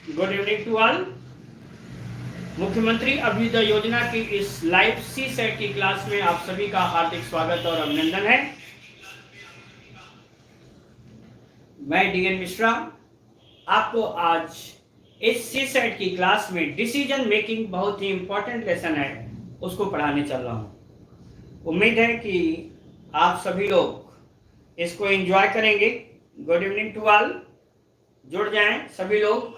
Good evening to all. मुख्यमंत्री अभ्युदय योजना की इस लाइव सी सेट की क्लास में आप सभी का हार्दिक स्वागत और अभिनंदन है। मैं डीएन मिश्रा आपको आज इस सी सेट की क्लास में डिसीजन मेकिंग बहुत ही इंपॉर्टेंट लेसन है उसको पढ़ाने चल रहा हूं। उम्मीद है कि आप सभी लोग इसको एंजॉय करेंगे। Good evening to all. जुड़ जाएं सभी लोग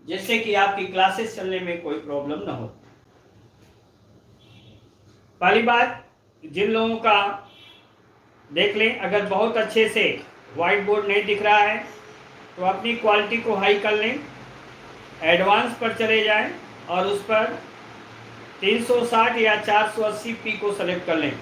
जिससे कि आपकी क्लासेस चलने में कोई प्रॉब्लम ना हो। पहली बात, जिन लोगों का देख लें, अगर बहुत अच्छे से व्हाइट बोर्ड नहीं दिख रहा है तो अपनी क्वालिटी को हाई कर लें, एडवांस पर चले जाएं और उस पर 360 या 480 पी को सेलेक्ट कर लें।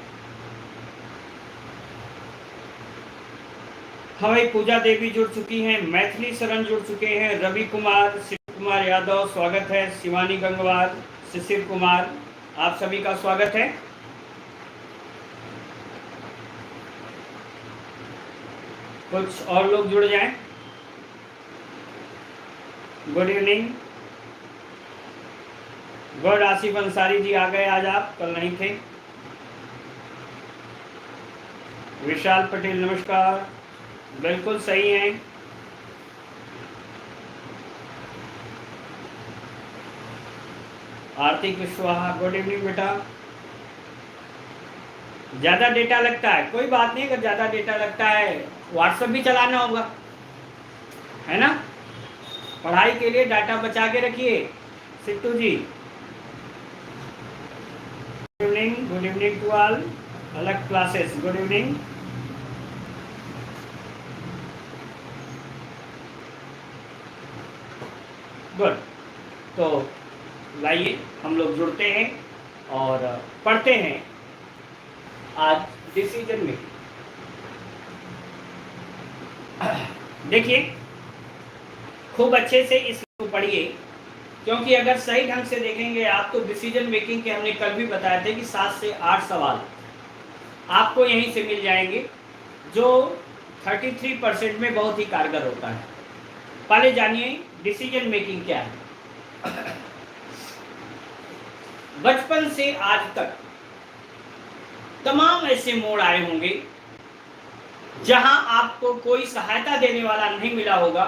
हमें पूजा देवी जुड़ चुकी हैं, मैथिली शरण जुड़ चुके हैं, रवि कुमार, कुमार यादव स्वागत है, शिवानी गंगवार, शिशिर कुमार, आप सभी का स्वागत है। कुछ और लोग जुड़ जाएं। Good evening. Good, Asif Ansari ji आ गए आज, आप कल नहीं थे। विशाल पटेल नमस्कार, बिल्कुल सही हैं। आरती कुशवाहा गुड इवनिंग बेटा। ज़्यादा डेटा लगता है, कोई बात नहीं, अगर ज़्यादा डेटा लगता है व्हाट्सएप भी चलाना होगा, है ना। पढ़ाई के लिए डाटा बचा के रखिए। सिट्टू जी गुड इवनिंग टू ऑल। अलग क्लासेस गुड इवनिंग। गुड, तो लाइए हम लोग जुड़ते हैं और पढ़ते हैं आज डिसीजन मेकिंग। देखिए खूब अच्छे से इसको पढ़िए, क्योंकि अगर सही ढंग से देखेंगे आप तो डिसीजन मेकिंग के हमने कल भी बताया थे कि 7 से 8 सवाल आपको यहीं से मिल जाएंगे जो 33% में बहुत ही कारगर होता है। पहले जानिए डिसीजन मेकिंग क्या है। बचपन से आज तक तमाम ऐसे मोड़ आए होंगे जहां आपको कोई सहायता देने वाला नहीं मिला होगा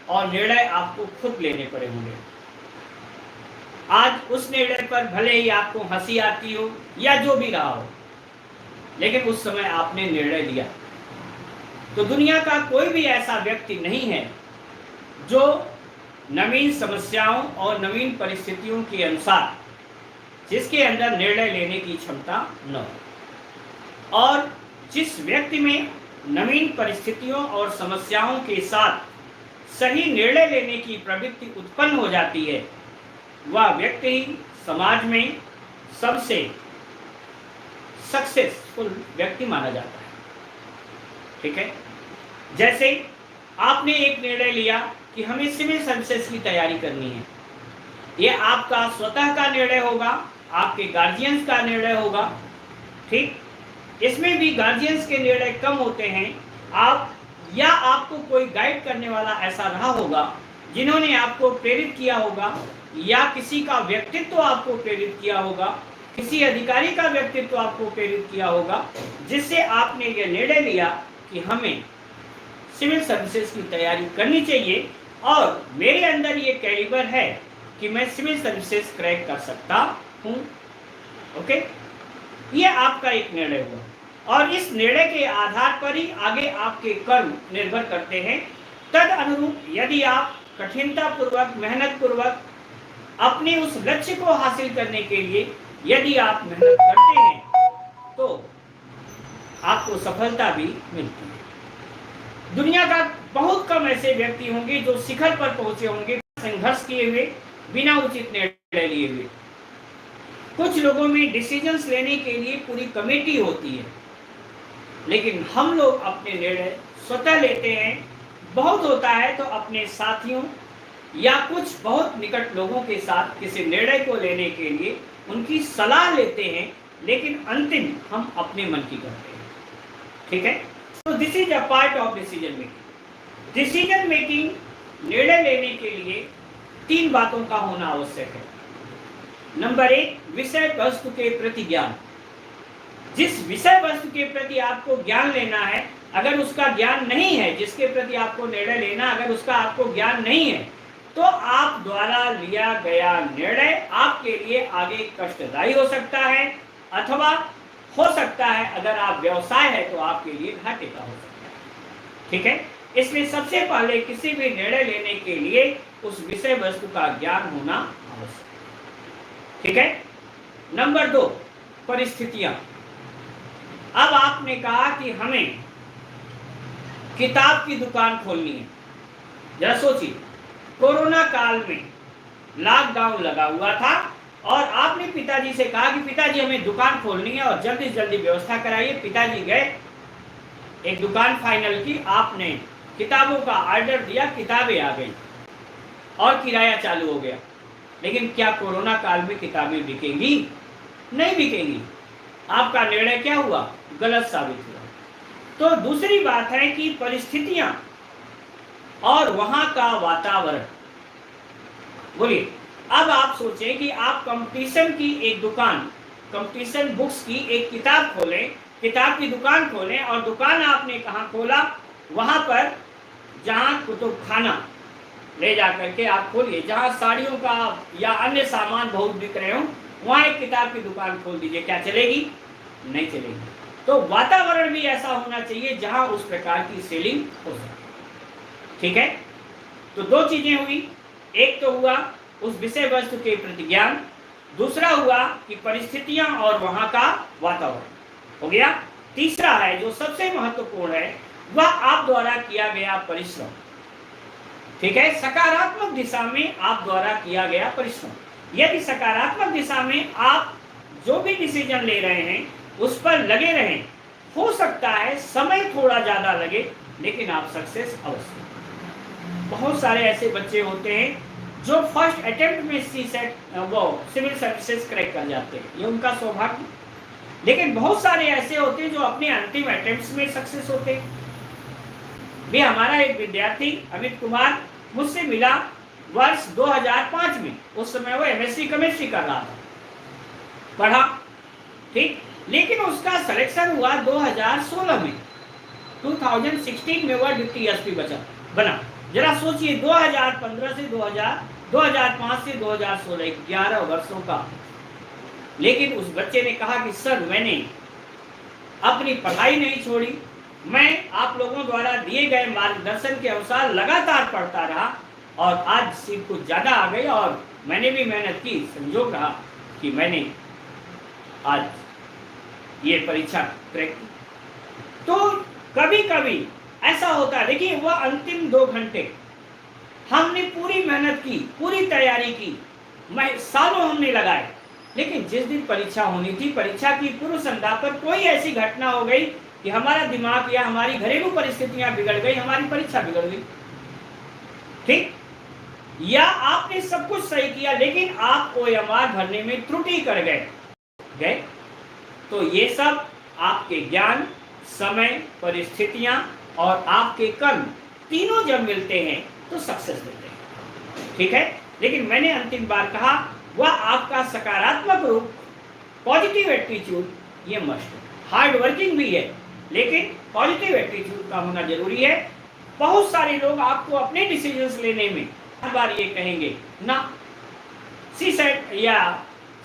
और निर्णय आपको खुद लेने पड़े होंगे। आज उस निर्णय पर भले ही आपको हंसी आती हो या जो भी रहा हो, लेकिन उस समय आपने निर्णय लिया। तो दुनिया का कोई भी ऐसा व्यक्ति नहीं है जो नवीन समस्याओं और नवीन परिस्थितियों के अनुसार जिसके अंदर निर्णय लेने की क्षमता न हो। और जिस व्यक्ति में नवीन परिस्थितियों और समस्याओं के साथ सही निर्णय लेने की प्रवृत्ति उत्पन्न हो जाती है, वह व्यक्ति ही समाज में सबसे सक्सेसफुल व्यक्ति माना जाता है। ठीक है, जैसे आपने एक निर्णय लिया कि हमें सिविल सर्विसेज की तैयारी करनी है, यह आपका स्वतः का निर्णय होगा, आपके गार्जियंस का निर्णय होगा। ठीक, इसमें भी गार्जियंस के निर्णय कम होते हैं। आप या आपको कोई गाइड करने वाला ऐसा रहा होगा जिन्होंने आपको प्रेरित किया होगा, या किसी का व्यक्तित्व आपको प्रेरित किया होगा, किसी अधिकारी का व्यक्तित्व आपको प्रेरित किया होगा, जिससे आपने ये निर्णय लिया कि हमें सिविल सर्विसेज की तैयारी करनी चाहिए और मेरे अंदर ये कैलिबर है कि मैं सिविल सर्विसेज क्रैक कर सकता हूँ। ओके, ये आपका एक निर्णय हुआ और इस निर्णय के आधार पर ही आगे आपके कर्म निर्भर करते हैं। तद अनुरूप यदि आप कठिनता पूर्वक, मेहनत पूर्वक अपने उस लक्ष्य को हासिल करने के लिए यदि आप मेहनत करते हैं तो आपको सफलता भी मिलती है। दुनिया का बहुत कम ऐसे व्यक्ति होंगे जो शिखर पर पहुंचे होंगे संघर्ष किए हुए, बिना उचित निर्णय लिए हुए। कुछ लोगों में डिसीजंस लेने के लिए पूरी कमेटी होती है, लेकिन हम लोग अपने निर्णय स्वतः लेते हैं। बहुत होता है तो अपने साथियों या कुछ बहुत निकट लोगों के साथ किसी निर्णय को लेने के लिए उनकी सलाह लेते हैं, लेकिन अंतिम हम अपने मन की करते हैं। ठीक है, तो this is a part of decision making. Decision making निर्णय लेने के लिए 3 बातों का होना आवश्यक है। नंबर 1, विषय वस्तु के प्रति ज्ञान। जिस विषय वस्तु के प्रति आपको ज्ञान लेना है, अगर उसका ज्ञान नहीं है, जिसके प्रति आपको निर्णय लेना, अगर उसका आपको ज्ञान नहीं है, तो आप द्वारा लिया गया निर्णय आपके लिए आगे कष्टदायी हो सकता है, अथवा हो सकता है अगर आप व्यवसाय है तो आपके लिए घाटे का हो सकता है। ठीक है, इसलिए सबसे पहले किसी भी निर्णय लेने के लिए उस विषय वस्तु का ज्ञान होना आवश्यक है। ठीक है। नंबर 2, परिस्थितियां। अब आपने कहा कि हमें किताब की दुकान खोलनी है। जरा सोचिए, कोरोना काल में लॉकडाउन लगा हुआ था और आपने पिताजी से कहा कि पिताजी हमें दुकान खोलनी है और जल्दी से जल्दी व्यवस्था कराइए। पिताजी गए, एक दुकान फाइनल की, आपने किताबों का ऑर्डर दिया, किताबें आ गई और किराया चालू हो गया। लेकिन क्या कोरोना काल में किताबें बिकेंगी? नहीं बिकेंगी। आपका निर्णय क्या हुआ? गलत साबित हुआ। तो दूसरी बात है कि परिस्थितियां और वहां का वातावरण। बोलिए, अब आप सोचें कि आप कंपटीशन की एक दुकान, कंपटीशन बुक्स की एक किताब खोलें, किताब की दुकान खोलें, और दुकान आपने कहाँ खोला? वहां पर जहां कुतुब खाना ले जाकर के आप खोलिए, जहां साड़ियों का या अन्य सामान बहुत बिक रहे हो, वहां एक किताब की दुकान खोल दीजिए। क्या चलेगी? नहीं चलेगी। तो वातावरण भी ऐसा होना चाहिए जहां उस प्रकार की सेलिंग हो सके। ठीक है, तो 2 चीजें हुई। एक तो हुआ उस विषय वस्तु के प्रति ज्ञान, दूसरा हुआ कि परिस्थितियां और वहां का वातावरण हो गया। तीसरा है जो सबसे महत्वपूर्ण है, वह आप द्वारा किया गया परिश्रम। ठीक है, सकारात्मक दिशा में आप द्वारा किया गया परिश्रम। यदि सकारात्मक दिशा में आप जो भी डिसीजन ले रहे हैं उस पर लगे रहें, हो सकता है समय थोड़ा ज्यादा लगे, लेकिन आप सक्सेस अवश्य। बहुत सारे ऐसे बच्चे होते हैं जो फर्स्ट अटेम्प्ट में सिविल सर्विसेज क्रैक कर जाते हैं, ये उनका सौभाग्य। लेकिन बहुत सारे ऐसे होते हैं जो अपने अंतिम अटेम्प्ट्स में सक्सेस होते हैं। भी हमारा एक विद्यार्थी अमित कुमार मुझसे मिला वर्ष 2005 में, उस समय वो एमएससी केमिस्ट्री कर रहा था, पढ़ा, ठीक, लेकिन उसका सिलेक्शन हुआ 2016 में, 2016 में वह डिप्टी एसपी बना। जरा सोचिए, 2015 से 2005 से 2016, 11 वर्षों का। लेकिन उस बच्चे ने कहा कि सर, मैंने अपनी पढ़ाई नहीं छोड़ी, मैं आप लोगों द्वारा दिए गए मार्गदर्शन के अनुसार लगातार पढ़ता रहा और आज सीट कुछ ज्यादा आ गई और मैंने भी मेहनत की। संजोग रहा कि मैंने आज ये परीक्षा क्रैक की। तो कभी कभी ऐसा होता है। देखिए, वह अंतिम 2 घंटे हमने पूरी मेहनत की, पूरी तैयारी की, सालों हमने लगाए, लेकिन जिस दिन परीक्षा होनी थी, परीक्षा की पूर्व संध्या पर कोई ऐसी घटना हो गई कि हमारा दिमाग या हमारी घरेलू परिस्थितियां बिगड़ गई, हमारी परीक्षा बिगड़ गई। ठीक, या आपने सब कुछ सही किया लेकिन आप ओएमआर भरने में त्रुटि कर गए, तो ये सब आपके ज्ञान, समय, परिस्थितियां और आपके कर्म तीनों जब मिलते हैं तो सक्सेस मिलते हैं। ठीक है, लेकिन मैंने अंतिम बार कहा, वह आपका सकारात्मक रूप, पॉजिटिव एटीट्यूड, ये मस्ट है। हार्ड वर्किंग भी है, लेकिन पॉजिटिव एटीट्यूड का होना जरूरी है। बहुत सारे लोग आपको अपने डिसीजंस लेने में हर बार ये कहेंगे ना, सीसेट या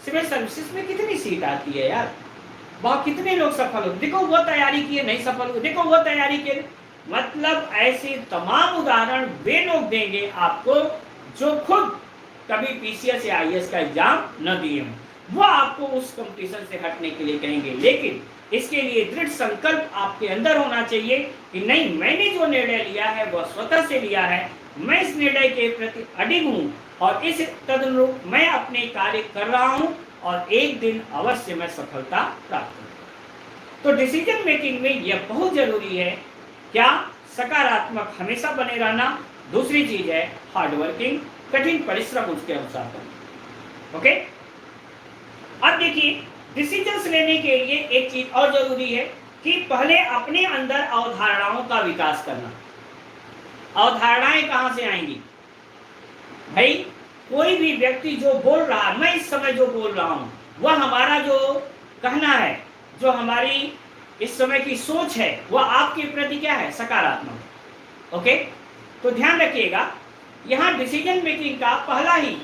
सिविल सर्विसेज में कितनी सीट आती है यार, बहुत कितने लोग सफल हो, देखो वो तैयारी किए नहीं सफल हुए, देखो वो तैयारी किए। मतलब ऐसे तमाम उदाहरण वे लोग देंगे आपको जो खुद कभी पीसीएस या आईएएस का एग्जाम न दिए हों, वो आपको उस कंपटीशन से हटने के लिए कहेंगे। लेकिन इसके लिए दृढ़ संकल्प आपके अंदर होना चाहिए कि नहीं, मैंने जो निर्णय लिया है वह स्वतः से लिया है, मैं इस निर्णय के प्रति अडिग हूँ और इस तदनुरूप मैं अपने कार्य कर रहा हूँ और एक दिन अवश्य मैं सफलता प्राप्त करूँ। तो डिसीजन मेकिंग में यह बहुत जरूरी है। क्या? सकारात्मक हमेशा बने रहना। दूसरी चीज है हार्ड वर्किंग, कठिन परिश्रम उसके अनुसार करना। ओके, अब देखिए, डिसीजंस लेने के लिए एक चीज और जरूरी है कि पहले अपने अंदर अवधारणाओं का विकास करना। अवधारणाएं कहां से आएंगी भाई? कोई भी व्यक्ति जो बोल रहा, मैं इस समय जो बोल रहा हूं, वह हमारा जो कहना है, जो हमारी इस समय की सोच है, वह आपके प्रति क्या है, सकारात्मक। ओके, तो ध्यान रखिएगा, यहां डिसीजन मेकिंग का पहला ही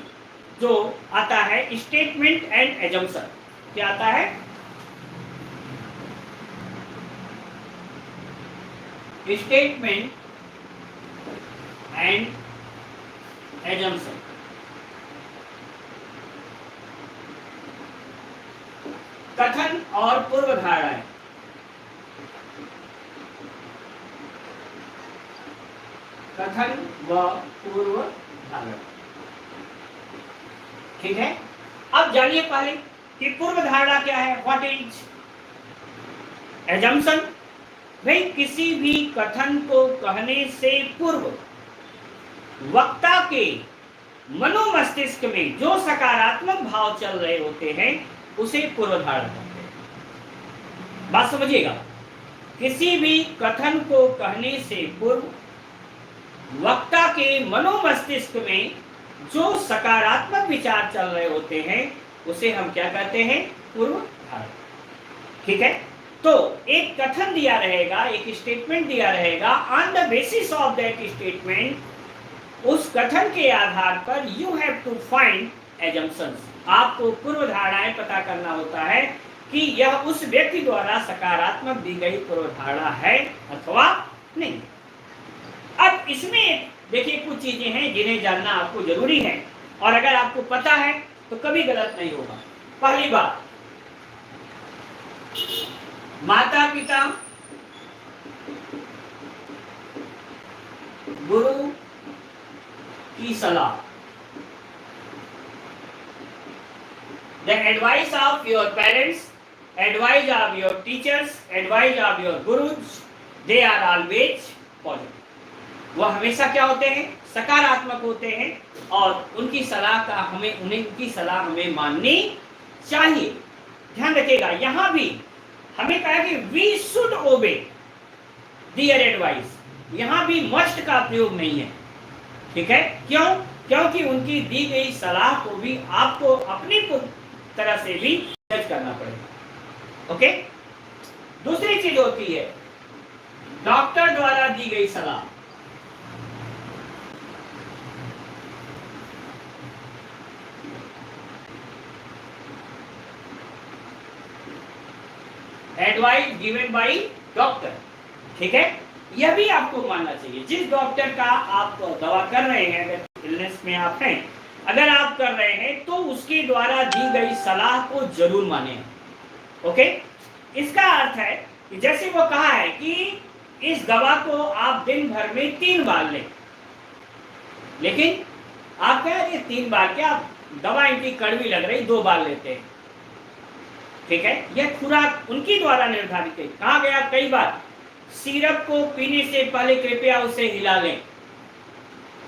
जो आता है स्टेटमेंट एंड एजम्पशन। क्या आता है? Statement and assumption. कथन और पूर्व धारणाएं। कथन व पूर्व धारणा, ठीक है। अब जानिए पहले कि पूर्व धारणा क्या है, व्हाट इज एजम्पशन। भाई, किसी भी कथन को कहने से पूर्व वक्ता के मनोमस्तिष्क में जो सकारात्मक भाव चल रहे होते हैं उसे पूर्व धारणा कहते हैं। बात समझिएगा, किसी भी कथन को कहने से पूर्व वक्ता के मनोमस्तिष्क में जो सकारात्मक विचार चल रहे होते हैं उसे हम क्या कहते हैं, पूर्व धारणा। ठीक है, तो एक कथन दिया रहेगा, एक स्टेटमेंट दिया रहेगा, on the basis of that statement, उस कथन के आधार पर you have to find assumptions. आपको पूर्व धारणाएं पता करना होता है कि यह उस व्यक्ति द्वारा सकारात्मक दी गई पूर्व धारणा है अथवा नहीं। अब इसमें देखिए कुछ चीजें हैं जिन्हें जानना आपको जरूरी है, और अगर आपको पता है तो कभी गलत नहीं होगा। पहली बात, माता पिता, गुरु की सलाह, the advice of your parents, advice of your teachers, advice of your gurus, they are always positive। वह हमेशा क्या होते हैं, सकारात्मक होते हैं, और उनकी सलाह का उनकी सलाह हमें माननी चाहिए। ध्यान रखिएगा, यहां भी हमें कहा कि we should obey their advice. यहां भी मस्ट का प्रयोग नहीं है, ठीक है। क्यों? क्योंकि उनकी दी गई सलाह को भी आपको अपनी तरह से भी जज करना पड़ेगा। ओके, दूसरी चीज होती है डॉक्टर द्वारा दी गई सलाह। एडवाइस गिवन बाय डॉक्टर, ठीक है, यह भी आपको मानना चाहिए। जिस डॉक्टर का आप दवा कर रहे हैं, अगर इलनेस में आप हैं, अगर आप कर रहे हैं तो उसके द्वारा दी गई सलाह को जरूर माने। ओके, इसका अर्थ है कि जैसे वो कहा है कि इस दवा को आप दिन भर में 3 बार लें, लेकिन आप कह रहे 3 बार क्या, दवा इनकी कड़वी लग रही, 2 बार लेते हैं, ठीक है। यह खुराक उनकी द्वारा निर्धारित है। कहा गया कई बार, सिरप को पीने से पहले कृपया उसे हिला लें,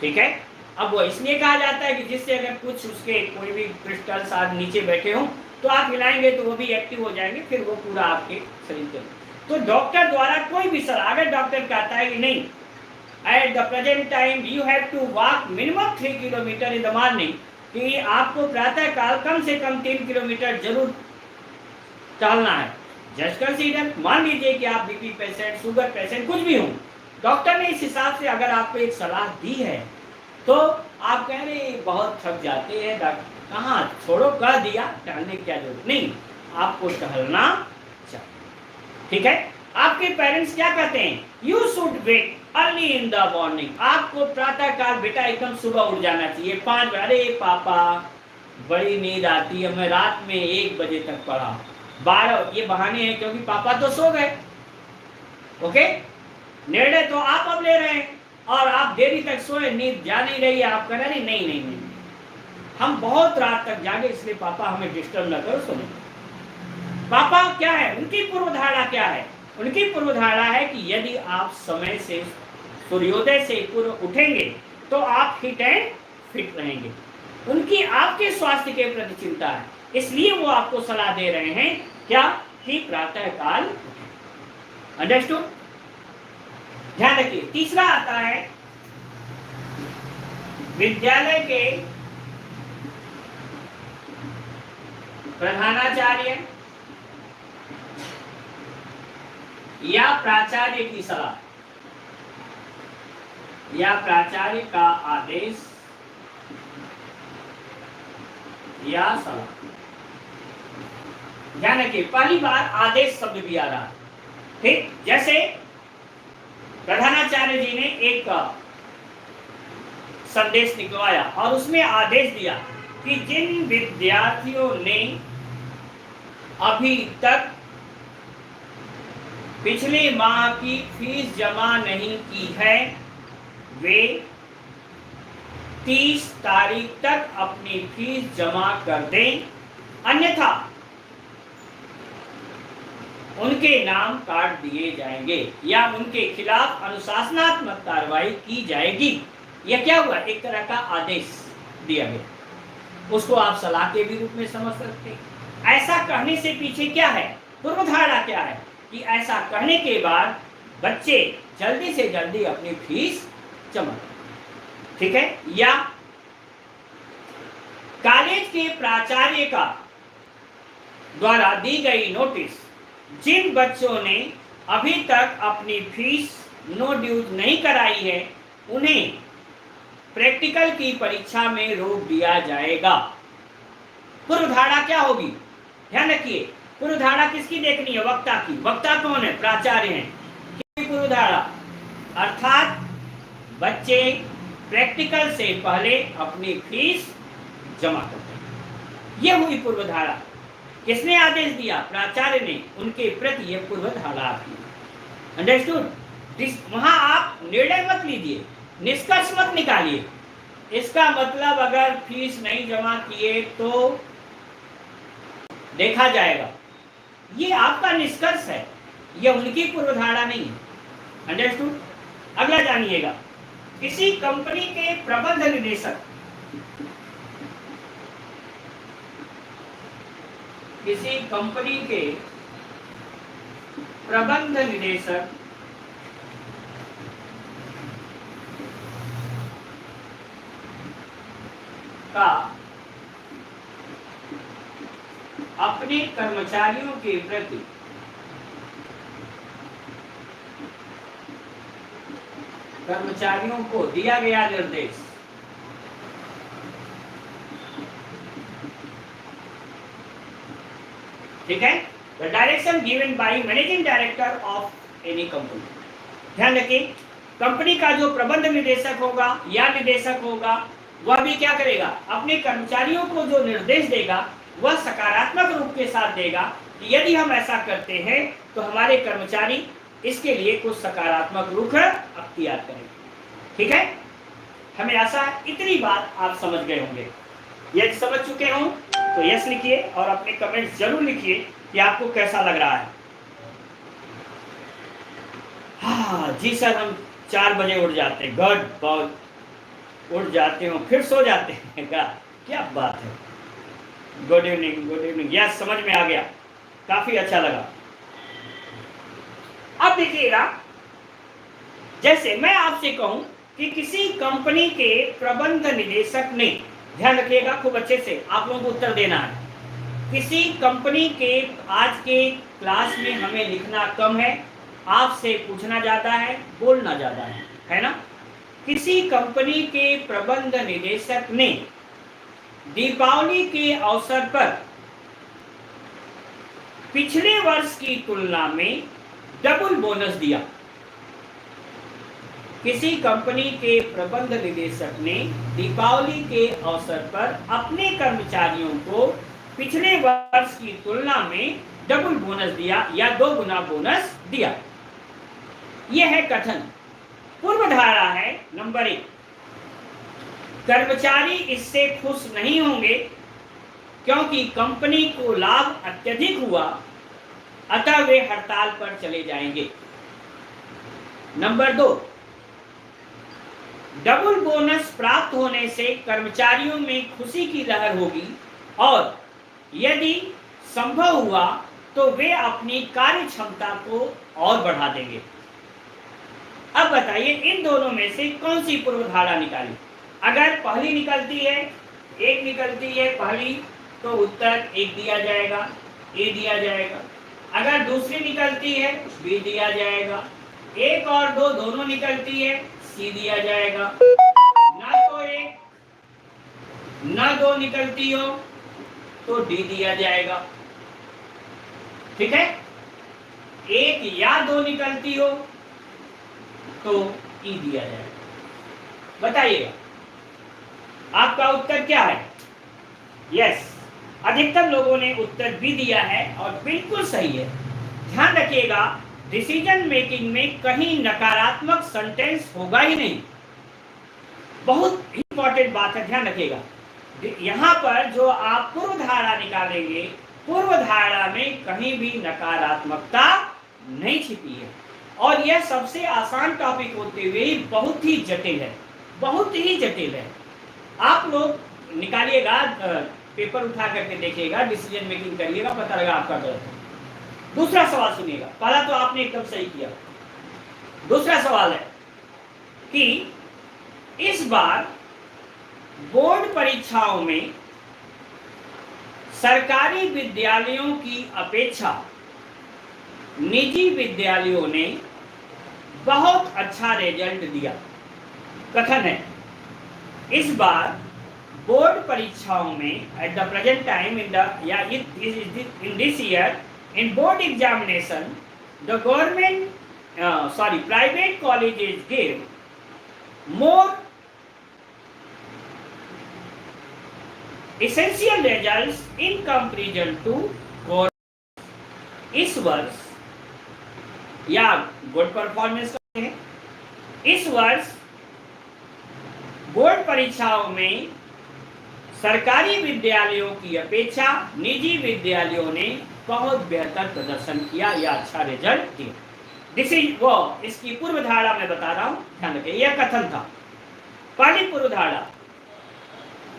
ठीक है। अब वो इसलिए कहा जाता है कि जिससे अगर कुछ उसके कोई भी क्रिस्टल्स आज नीचे बैठे हों तो आप हिलाएंगे तो वो भी एक्टिव हो जाएंगे, फिर वो पूरा आपके शरीर के। तो डॉक्टर द्वारा कोई भी सलाह, अगर डॉक्टर कहता है कि नहीं, at the present time you have to walk minimum 3 kilometre in the morning, कि आपको प्रातः काल कम से कम 3 किलोमीटर जरूर टहलना है। जस्ट कंसीडर, मान लीजिए कि आप बीपी पेशेंट, शुगर पेशेंट, कुछ भी हो, डॉक्टर ने इस हिसाब से अगर आपको एक सलाह दी है तो आप कह रहे बहुत थक जाते हैं डॉक्टर, कहाँ छोड़ो, कह दिया, टहलने की क्या जरूरत नहीं, आपको टहलना चाहिए, ठीक है। आपके पेरेंट्स क्या कहते हैं, you should wake early in the morning, आपको प्रातः काल बेटा एकदम सुबह उठ जाना चाहिए 5 बजे। अरे पापा बड़ी नींद आती है, मैं रात में 1 बजे तक पढ़ा, 12, ये बहाने हैं क्योंकि पापा तो सो गए। ओके, निर्णय तो आप अब ले रहे हैं और आप देरी तक सोए, नींद जा नहीं रही है, आप कह रहे नहीं नहीं नहीं, हम बहुत रात तक जागे इसलिए पापा हमें डिस्टर्ब न करो, सुनो। पापा क्या है, उनकी पूर्व धारणा क्या है, उनकी पूर्व धारणा है कि यदि आप समय से सूर्योदय से पूर्व उठेंगे तो आप हिट एंड फिट रहेंगे। उनकी आपके स्वास्थ्य के प्रति चिंता है, इसलिए वो आपको सलाह दे रहे हैं क्या, कि प्रातः काल। अंडरस्टूड? ध्यान रखिए। तीसरा आता है विद्यालय के प्रधानाचार्य या प्राचार्य की सलाह या प्राचार्य का आदेश या सलाह। ध्यान रखिए, पहली बार आदेश शब्द भी आ रहा है। ठीक, जैसे प्रधानाचार्य जी ने एक संदेश निकलवाया और उसमें आदेश दिया कि जिन विद्यार्थियों ने अभी तक पिछले माह की फीस जमा नहीं की है वे 30 तारीख तक अपनी फीस जमा कर दें, अन्यथा उनके नाम काट दिए जाएंगे या उनके खिलाफ अनुशासनात्मक कार्रवाई की जाएगी। यह क्या हुआ? एक तरह का आदेश दिया गया। उसको आप सलाह के भी रूप में समझ सकते हैं। ऐसा कहने से पीछे क्या है, पूर्वधारणा क्या है कि ऐसा कहने के बाद बच्चे जल्दी से जल्दी अपनी फीस जमा करें। ठीक है, या कॉलेज के प्राचार्य का द्वारा दी गई नोटिस, जिन बच्चों ने अभी तक अपनी फीस नो ड्यूज नहीं कराई है उन्हें प्रैक्टिकल की परीक्षा में रोक दिया जाएगा। पूर्वधारणा क्या होगी? ध्यान रखिए, पूर्वधारणा किसकी देखनी है? वक्ता की। वक्ता कौन है? प्राचार्य हैं। किसकी पूर्वधारणा? अर्थात बच्चे प्रैक्टिकल से पहले अपनी फीस जमा करते हैं। यह हुई पूर्वधारणा। किसने आदेश दिया? प्राचार्य ने। उनके प्रति यह पूर्वधारणा आती है। अंडरस्टूड? वहां आप निर्णय मत लीजिए, निष्कर्ष मत निकालिए। इसका मतलब अगर फीस नहीं जमा किए तो देखा जाएगा, ये आपका निष्कर्ष है, यह उनकी पूर्वधारणा नहीं है। अंडरस्टूड? अगला जानिएगा, किसी कंपनी के प्रबंध निदेशक किसी कंपनी के प्रबंध निदेशक का अपने कर्मचारियों के प्रति कर्मचारियों को दिया गया निर्देश ठीक है, the direction given by managing director of any company. ध्यान रखिए, कंपनी का जो प्रबंध निदेशक होगा या निदेशक होगा वह भी क्या करेगा? अपने कर्मचारियों को जो निर्देश देगा वह सकारात्मक रूप के साथ देगा कि यदि हम ऐसा करते हैं तो हमारे कर्मचारी इसके लिए कुछ सकारात्मक रुख अख्तियार करेंगे। ठीक है, हमें आशा इतनी बात आप समझ गए होंगे। यदि समझ चुके हो तो यस लिखिए और अपने कमेंट जरूर लिखिए कि आपको कैसा लग रहा है। हाँ जी सर, हम 4 बजे उठ जाते हैं। गुड, बहुत उठ जाते हो फिर सो जाते हैं क्या बात है। Good evening, good evening. Yes, समझ में आ गया, काफी अच्छा लगा। अब देखिएगा, जैसे मैं आपसे कहूं कि किसी कंपनी के प्रबंध निदेशक ने, ध्यान रखिएगा खूब अच्छे से, आप लोगों को उत्तर देना है। किसी कंपनी के, आज के क्लास में हमें लिखना कम है, आपसे पूछना ज्यादा है, बोलना ज्यादा है ना। किसी कंपनी के प्रबंध निदेशक ने दीपावली के अवसर पर पिछले वर्ष की तुलना में डबल बोनस दिया। किसी कंपनी के प्रबंध निदेशक ने दीपावली के अवसर पर अपने कर्मचारियों को पिछले वर्ष की तुलना में डबल बोनस दिया या 2 गुना बोनस दिया। यह है कथन। पूर्वधारणा है नंबर 1, कर्मचारी इससे खुश नहीं होंगे क्योंकि कंपनी को लाभ अत्यधिक हुआ, अतः वे हड़ताल पर चले जाएंगे। नंबर 2, डबल बोनस प्राप्त होने से कर्मचारियों में खुशी की लहर होगी और यदि संभव हुआ तो वे अपनी कार्य क्षमता को और बढ़ा देंगे। अब बताइए, इन दोनों में से कौन सी पूर्वधारणा निकाली? अगर पहली निकलती है, एक निकलती है पहली, तो उत्तर 1 दिया जाएगा, ए दिया जाएगा। अगर दूसरी निकलती है बी दिया जाएगा। 1 और 2 दोनों निकलती है सी दिया जाएगा। ना तो 1 ना 2 निकलती हो तो डी दिया जाएगा। ठीक है, 1 या 2 निकलती हो तो ई दिया जाएगा। बताइएगा आपका उत्तर क्या है? यस, अधिकतर लोगों ने उत्तर बी दिया है और बिल्कुल सही है। ध्यान रखिएगा, डिसीजन मेकिंग में कहीं नकारात्मक सेंटेंस होगा ही नहीं। बहुत इंपॉर्टेंट बात है, ध्यान रखिएगा। यहां पर जो आप पूर्व धारा निकालेंगे, पूर्व धारा में कहीं भी नकारात्मकता नहीं छिपी है। और यह सबसे आसान टॉपिक होते हुए बहुत ही जटिल है, बहुत ही जटिल है। आप लोग निकालिएगा, पेपर उठा करके देखिएगा, डिसीजन मेकिंग करिएगा, पता लगा आपका गलत है। दूसरा सवाल सुनिएगा, पहला तो आपने एकदम सही किया। दूसरा सवाल है कि इस बार बोर्ड परीक्षाओं में सरकारी विद्यालयों की अपेक्षा निजी विद्यालयों ने बहुत अच्छा रिजल्ट दिया। कथन है, इस बार बोर्ड परीक्षाओं में eight the present time in this year in board examination the private colleges give more essential results in comparison to government। इस वर्ष या गुड परफॉर्मेंस करते हैं, इस वर्ष बोर्ड परीक्षाओं में सरकारी विद्यालयों की अपेक्षा निजी विद्यालयों ने बहुत बेहतर प्रदर्शन किया या अच्छा रिजल्ट दिया। दिस इज वो, इसकी पूर्व धारा मैं बता रहा हूं, ध्यान रखिए। यह कथन था, पहली पूर्व धारा,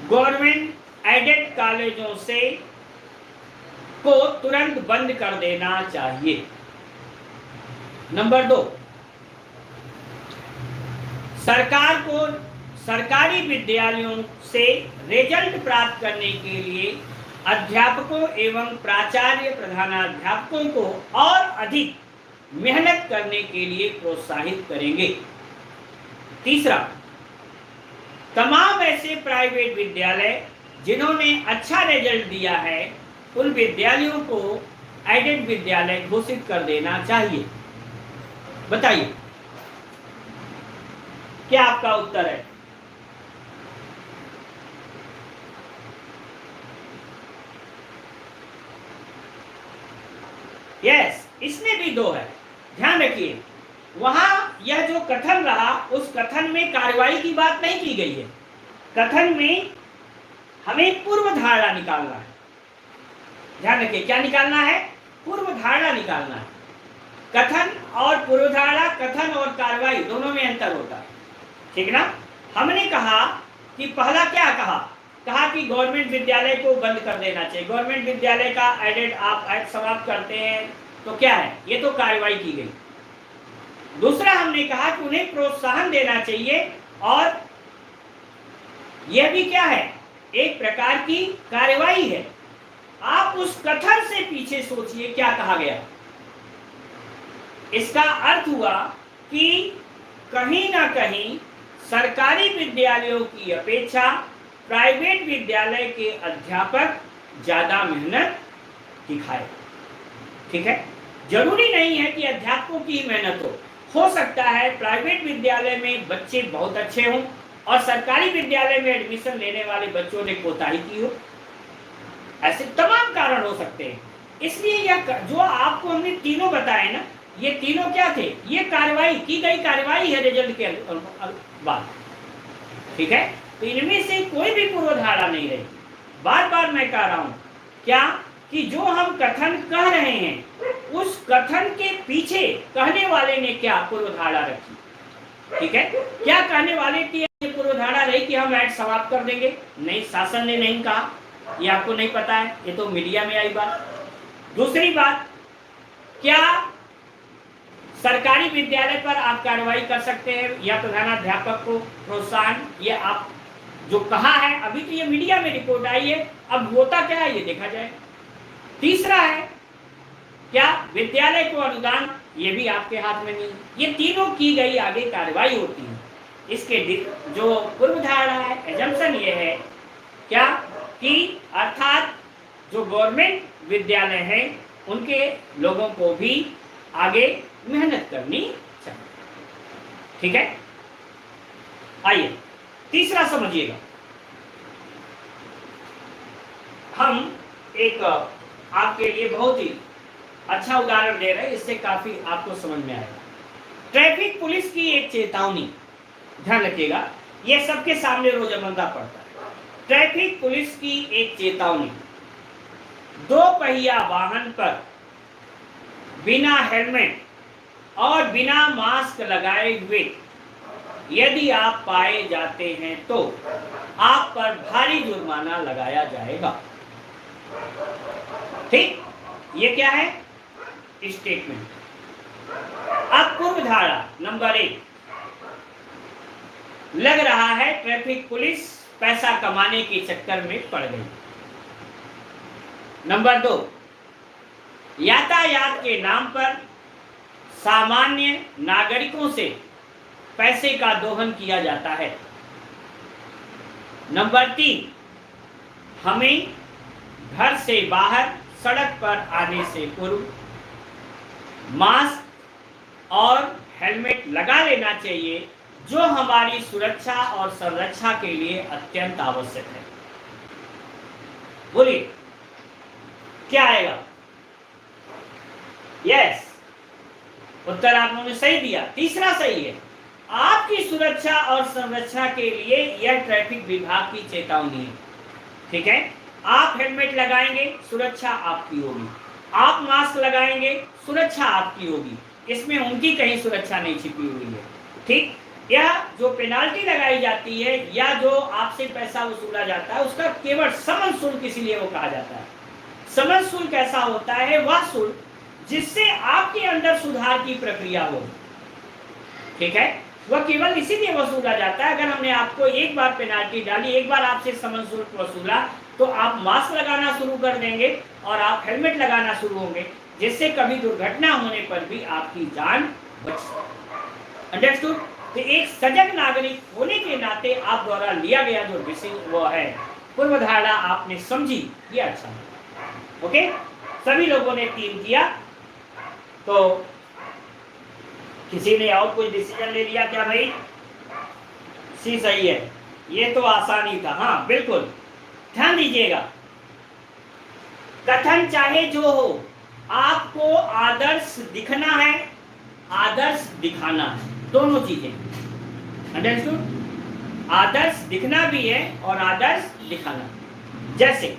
गवर्नमेंट एडेड कॉलेजों से को तुरंत बंद कर देना चाहिए। नंबर 2, सरकार को सरकारी विद्यालयों से रिजल्ट प्राप्त करने के लिए अध्यापकों एवं प्राचार्य प्रधानाध्यापकों को और अधिक मेहनत करने के लिए प्रोत्साहित करेंगे। तीसरा, तमाम ऐसे प्राइवेट विद्यालय जिन्होंने अच्छा रिजल्ट दिया है उन विद्यालयों को एडेड विद्यालय घोषित कर देना चाहिए। बताइए क्या आपका उत्तर है? यस, इसमें भी 2 है। ध्यान रखिए, वहां यह जो कथन रहा उस कथन में कार्रवाई की बात नहीं की गई है। कथन में हमें पूर्व धारणा निकालना है। ध्यान रखिए, क्या निकालना है? पूर्व धारणा निकालना है। कथन और पूर्व धारणा, कथन और कार्रवाई दोनों में अंतर होता है, ठीक ना? हमने कहा कि पहला क्या कहा कि गवर्नमेंट विद्यालय को बंद कर देना चाहिए। गवर्नमेंट विद्यालय का एडेड आप समाप्त करते हैं तो क्या है, ये तो कार्रवाई की गई। दूसरा हमने कहा कि उन्हें प्रोत्साहन देना चाहिए, और यह भी क्या है, एक प्रकार की कार्रवाई है। आप उस कथन से पीछे सोचिए क्या कहा गया। इसका अर्थ हुआ कि कहीं ना कहीं सरकारी विद्यालयों की अपेक्षा प्राइवेट विद्यालय के अध्यापक ज्यादा मेहनत दिखाए। ठीक है, जरूरी नहीं है कि अध्यापकों की मेहनत हो सकता है प्राइवेट विद्यालय में बच्चे बहुत अच्छे हों और सरकारी विद्यालय में एडमिशन लेने वाले बच्चों ने कोताही की हो। ऐसे तमाम कारण हो सकते हैं। इसलिए यह जो आपको हमने तीनों बताए ना, ये तीनों क्या थे, ये कार्रवाई की गई कार्रवाई है रिजल्ट के बाद। ठीक है, तो इनमें से कोई भी पूर्व धारणा नहीं रही। बार बार मैं कह रहा हूं क्या कि जो हम कथन कह रहे हैं उस कथन के पीछे कहने वाले ने क्या पूर्व धारणा रखी। ठीक है, क्या कहने वाले की पूर्व धारणा रही कि हम ऐड समाप्त कर देंगे? नहीं, शासन ने नहीं कहा, ये आपको नहीं पता है, ये तो मीडिया में आई बात। दूसरी बात, क्या सरकारी विद्यालय पर आप कार्रवाई कर सकते हैं या प्रधानाध्यापक को प्रोत्साहन, ये आप जो कहा है, अभी तो ये मीडिया में रिपोर्ट आई है, अब होता क्या है ये देखा जाए। तीसरा है क्या, विद्यालय को अनुदान, ये भी आपके हाथ में नहीं। ये तीनों की गई आगे कार्रवाई होती है। इसके जो पूर्व धारणा है, एजम्पशन ये है क्या कि अर्थात जो गवर्नमेंट विद्यालय हैं उनके लोगों को भी आगे मेहनत करनी चाहिए। ठीक है, आइए तीसरा समझिएगा। हम एक आपके लिए बहुत ही अच्छा उदाहरण दे रहे हैं, इससे काफी आपको समझ में आएगा। ट्रैफिक पुलिस की एक चेतावनी, ध्यान रखिएगा, यह सबके सामने रोजमर्रा पड़ता है। ट्रैफिक पुलिस की एक चेतावनी, दो पहिया वाहन पर बिना हेलमेट और बिना मास्क लगाए हुए यदि आप पाए जाते हैं तो आप पर भारी जुर्माना लगाया जाएगा। ठीक, ये क्या है, स्टेटमेंट। अब पूर्व धारा नंबर 1, लग रहा है ट्रैफिक पुलिस पैसा कमाने के चक्कर में पड़ गई। नंबर 2, यातायात के नाम पर सामान्य नागरिकों से पैसे का दोहन किया जाता है। नंबर 3, हमें घर से बाहर सड़क पर आने से पूर्व मास्क और हेलमेट लगा लेना चाहिए, जो हमारी सुरक्षा और संरक्षा के लिए अत्यंत आवश्यक है। बोलिए क्या आएगा? यस, उत्तर आप लोगों ने सही दिया, तीसरा सही है। आपकी सुरक्षा और संरक्षा के लिए यह ट्रैफिक विभाग की चेतावनी है। ठीक है, आप हेलमेट लगाएंगे, सुरक्षा आपकी होगी। आप मास्क लगाएंगे, सुरक्षा आपकी होगी। इसमें उनकी कहीं सुरक्षा नहीं छिपी हुई है। ठीक, यह जो पेनाल्टी लगाई जाती है या जो आपसे पैसा वसूला जाता है, उसका केवल समन शुल्क इसीलिए वो कहा जाता है। समन शुल्क ऐसा होता है वह शुल्क जिससे आपके अंदर सुधार की प्रक्रिया हो। ठीक है, वह केवल इसीलिए वसूला जाता है। अगर हमने आपको एक बार पेनाल्टी डाली, एक बार आपसे समन शुल्क वसूला, तो आप मास्क लगाना शुरू कर देंगे और आप हेलमेट लगाना शुरू होंगे, जिससे कभी दुर्घटना होने पर भी आपकी जान बच। अंडरस्टूड? तो एक सजग नागरिक होने के नाते आप द्वारा लिया गया जो डिसीजन वो है पूर्व धारणा आपने समझी, ये अच्छा है। ओके, सभी लोगों ने 3 किया, तो किसी ने और कोई डिसीजन ले लिया क्या भाई? सी सही है, ये तो आसानी था। हाँ बिल्कुल, ध्यान दीजिएगा, कथन चाहे जो हो, आपको आदर्श दिखना है, आदर्श दिखाना है, दोनों चीजें। अंडरस्टूड? आदर्श दिखना भी है और आदर्श दिखाना। जैसे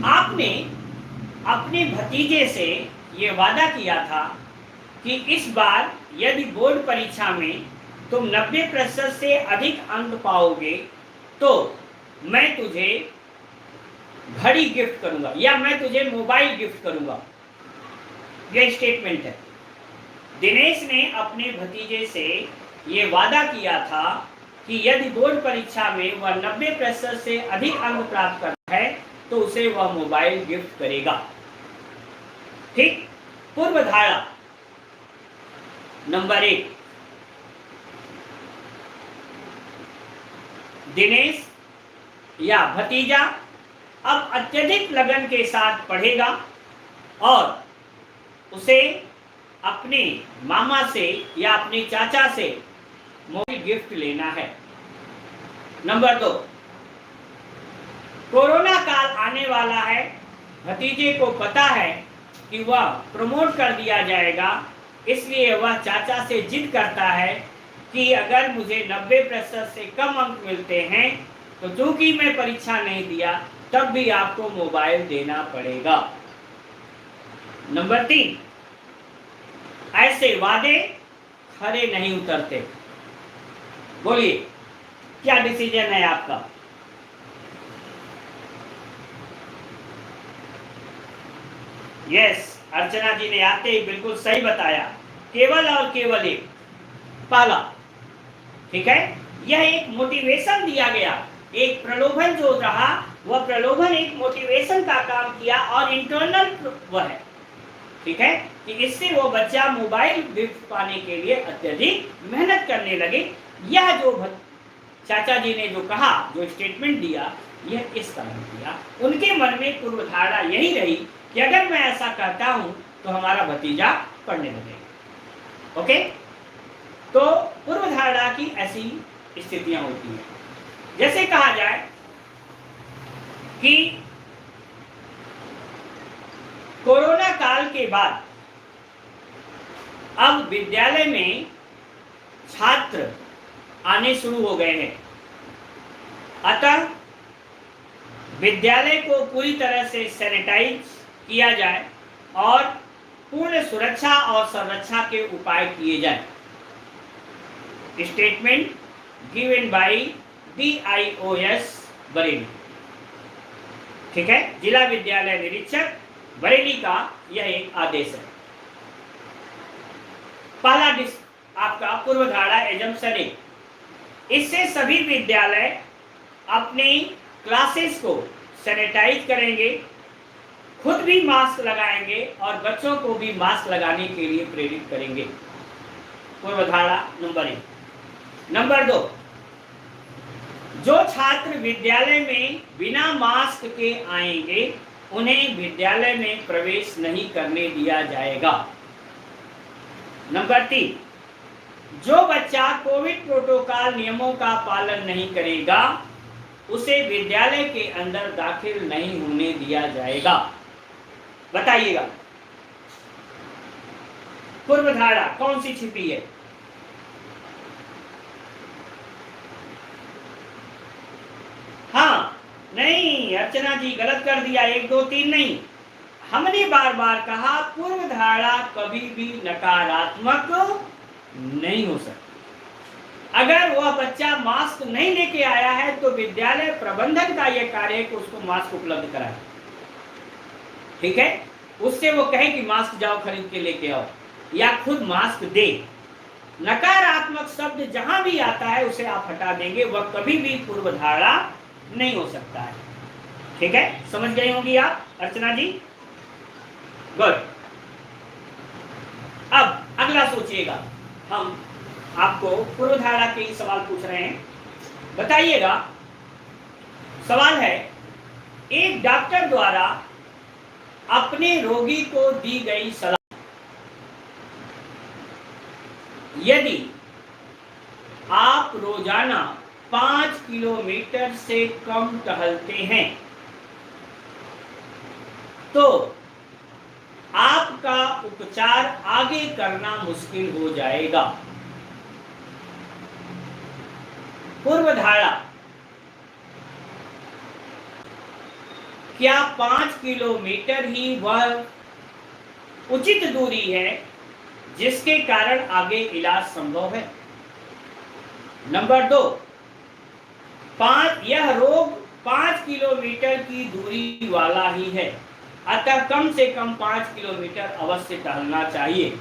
आपने अपने भतीजे से ये वादा किया था कि इस बार यदि बोर्ड परीक्षा में तुम 90% से अधिक अंक पाओगे तो मैं तुझे घड़ी गिफ्ट करूंगा या मैं तुझे मोबाइल गिफ्ट करूंगा। यह स्टेटमेंट है। दिनेश ने अपने भतीजे से यह वादा किया था कि यदि बोर्ड परीक्षा में वह 90% से अधिक अंक प्राप्त करता है तो उसे वह मोबाइल गिफ्ट करेगा। ठीक, पूर्व धारा नंबर 1, दिनेश या भतीजा अब अत्यधिक लगन के साथ पढ़ेगा और उसे अपने मामा से या अपने चाचा से मोबाइल गिफ्ट लेना है। नंबर 2, कोरोना काल आने वाला है, भतीजे को पता है कि वह प्रमोट कर दिया जाएगा, इसलिए वह चाचा से जिद करता है कि अगर मुझे 90% से कम अंक मिलते हैं तो चूंकि मैं परीक्षा नहीं दिया तब भी आपको मोबाइल देना पड़ेगा। नंबर 3, ऐसे वादे खरे नहीं उतरते। बोलिए क्या डिसीजन है आपका? यस, अर्चना जी ने आते ही बिल्कुल सही बताया, केवल और केवल एक, पहला। ठीक है, यह एक मोटिवेशन दिया गया, एक प्रलोभन जो रहा वह प्रलोभन एक मोटिवेशन का काम किया और इंटरनल वह है, ठीक है, कि इससे वो बच्चा मोबाइल गिफ्ट पाने के लिए अत्यधिक मेहनत करने लगे। यह जो चाचा जी ने जो कहा, जो स्टेटमेंट दिया, यह इस कारण किया, उनके मन में पूर्व धारणा यही रही कि अगर मैं ऐसा करता हूं तो हमारा भतीजा पढ़ने लगेगा। ओके, तो पूर्व धारणा की ऐसी स्थितियां होती हैं। जैसे कहा जाए कि कोरोना काल के बाद अब विद्यालय में छात्र आने शुरू हो गए हैं, अतः विद्यालय को पूरी तरह से सैनिटाइज किया जाए और पूर्ण सुरक्षा और संरक्षा के उपाय किए जाए। Statement given by DIOS Bareilly, ठीक है, जिला विद्यालय निरीक्षक बरेली का यह एक आदेश है। पहला आपका पूर्व धारणा एजम्पशन है, इससे सभी विद्यालय अपनी क्लासेस को सैनिटाइज करेंगे, खुद भी मास्क लगाएंगे और बच्चों को भी मास्क लगाने के लिए प्रेरित करेंगे। पूर्व धारणा नंबर 1। नंबर 2, जो छात्र विद्यालय में बिना मास्क के आएंगे उन्हें विद्यालय में प्रवेश नहीं करने दिया जाएगा। नंबर 3, जो बच्चा कोविड प्रोटोकॉल नियमों का पालन नहीं करेगा उसे विद्यालय के अंदर दाखिल नहीं होने दिया जाएगा। बताइएगा पूर्व धारणा कौन सी छिपी है? हाँ, नहीं अर्चना जी गलत कर दिया, 1 2 3 नहीं। हमने बार बार कहा पूर्व धारणा कभी भी नकारात्मक नहीं हो सकती। अगर वह बच्चा मास्क नहीं लेके आया है तो विद्यालय प्रबंधन का यह कार्य है कि उसको मास्क उपलब्ध कराए, ठीक है, उससे वो कहे कि मास्क जाओ खरीद के लेके आओ या खुद मास्क दे। नकारात्मक शब्द जहां भी आता है उसे आप हटा देंगे, वह कभी भी पूर्व धारणा नहीं हो सकता है। ठीक है, समझ गई होंगी आप अर्चना जी? गुड। अब अगला सोचिएगा, हम आपको पूर्व धारणा के ही सवाल पूछ रहे हैं, बताइएगा। सवाल है, एक डॉक्टर द्वारा अपने रोगी को दी गई सलाह, यदि आप रोजाना 5 किलोमीटर से कम टहलते हैं तो आपका उपचार आगे करना मुश्किल हो जाएगा। पूर्व धारणा, क्या 5 किलोमीटर ही वह उचित दूरी है जिसके कारण आगे इलाज संभव है? नंबर 2, यह रोग 5 किलोमीटर की दूरी वाला ही है, अतः कम से कम 5 किलोमीटर अवश्य टहलना चाहिए।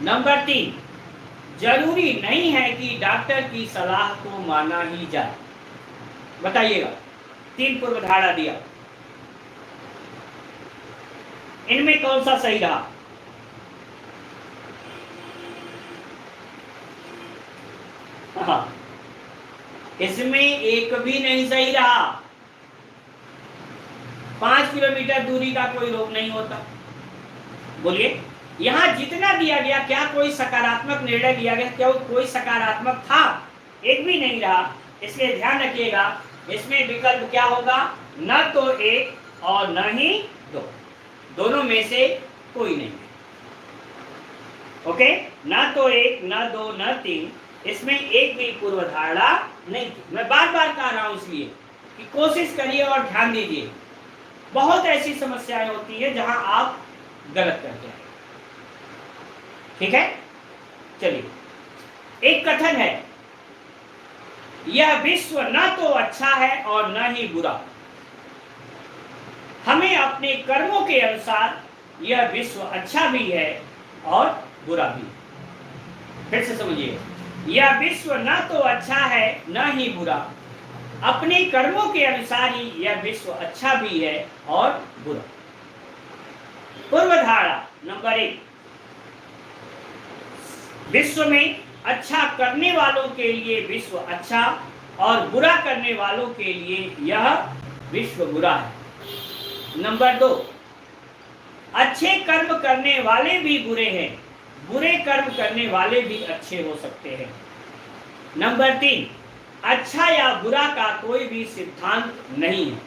नंबर 3, जरूरी नहीं है कि डॉक्टर की सलाह को माना ही जाए। बताइएगा, 3 पूर्व धारणा दिया, इनमें कौन सा सही रहा? हाँ, इसमें एक भी नहीं सही रहा। 5 किलोमीटर दूरी का कोई रोग नहीं होता। बोलिए, यहां जितना दिया गया क्या कोई सकारात्मक निर्णय लिया गया? क्या कोई सकारात्मक था? एक भी नहीं रहा। इसलिए ध्यान रखिएगा, इसमें विकल्प क्या होगा? न तो 1 और न ही 2, दोनों में से कोई नहीं। ओके, न तो 1, न 2, न 3, इसमें एक भी पूर्व धारणा नहीं थी। मैं बार बार कह रहा हूं इसलिए कि कोशिश करिए और ध्यान दीजिए। बहुत ऐसी समस्याएं होती है जहां आप गलत करते हैं। ठीक है, चलिए, एक कथन है, यह विश्व न तो अच्छा है और न ही बुरा, हमें अपने कर्मों के अनुसार यह विश्व अच्छा भी है और बुरा भी। फिर से समझिए, यह विश्व न तो अच्छा है न ही बुरा, अपने कर्मों के अनुसार ही यह विश्व अच्छा भी है और बुरा। पूर्व धारणा नंबर 1, विश्व में अच्छा करने वालों के लिए विश्व अच्छा और बुरा करने वालों के लिए यह विश्व बुरा है। नंबर 2, अच्छे कर्म करने वाले भी बुरे हैं, बुरे कर्म करने वाले भी अच्छे हो सकते हैं। नंबर 3, अच्छा या बुरा का कोई भी सिद्धांत नहीं है।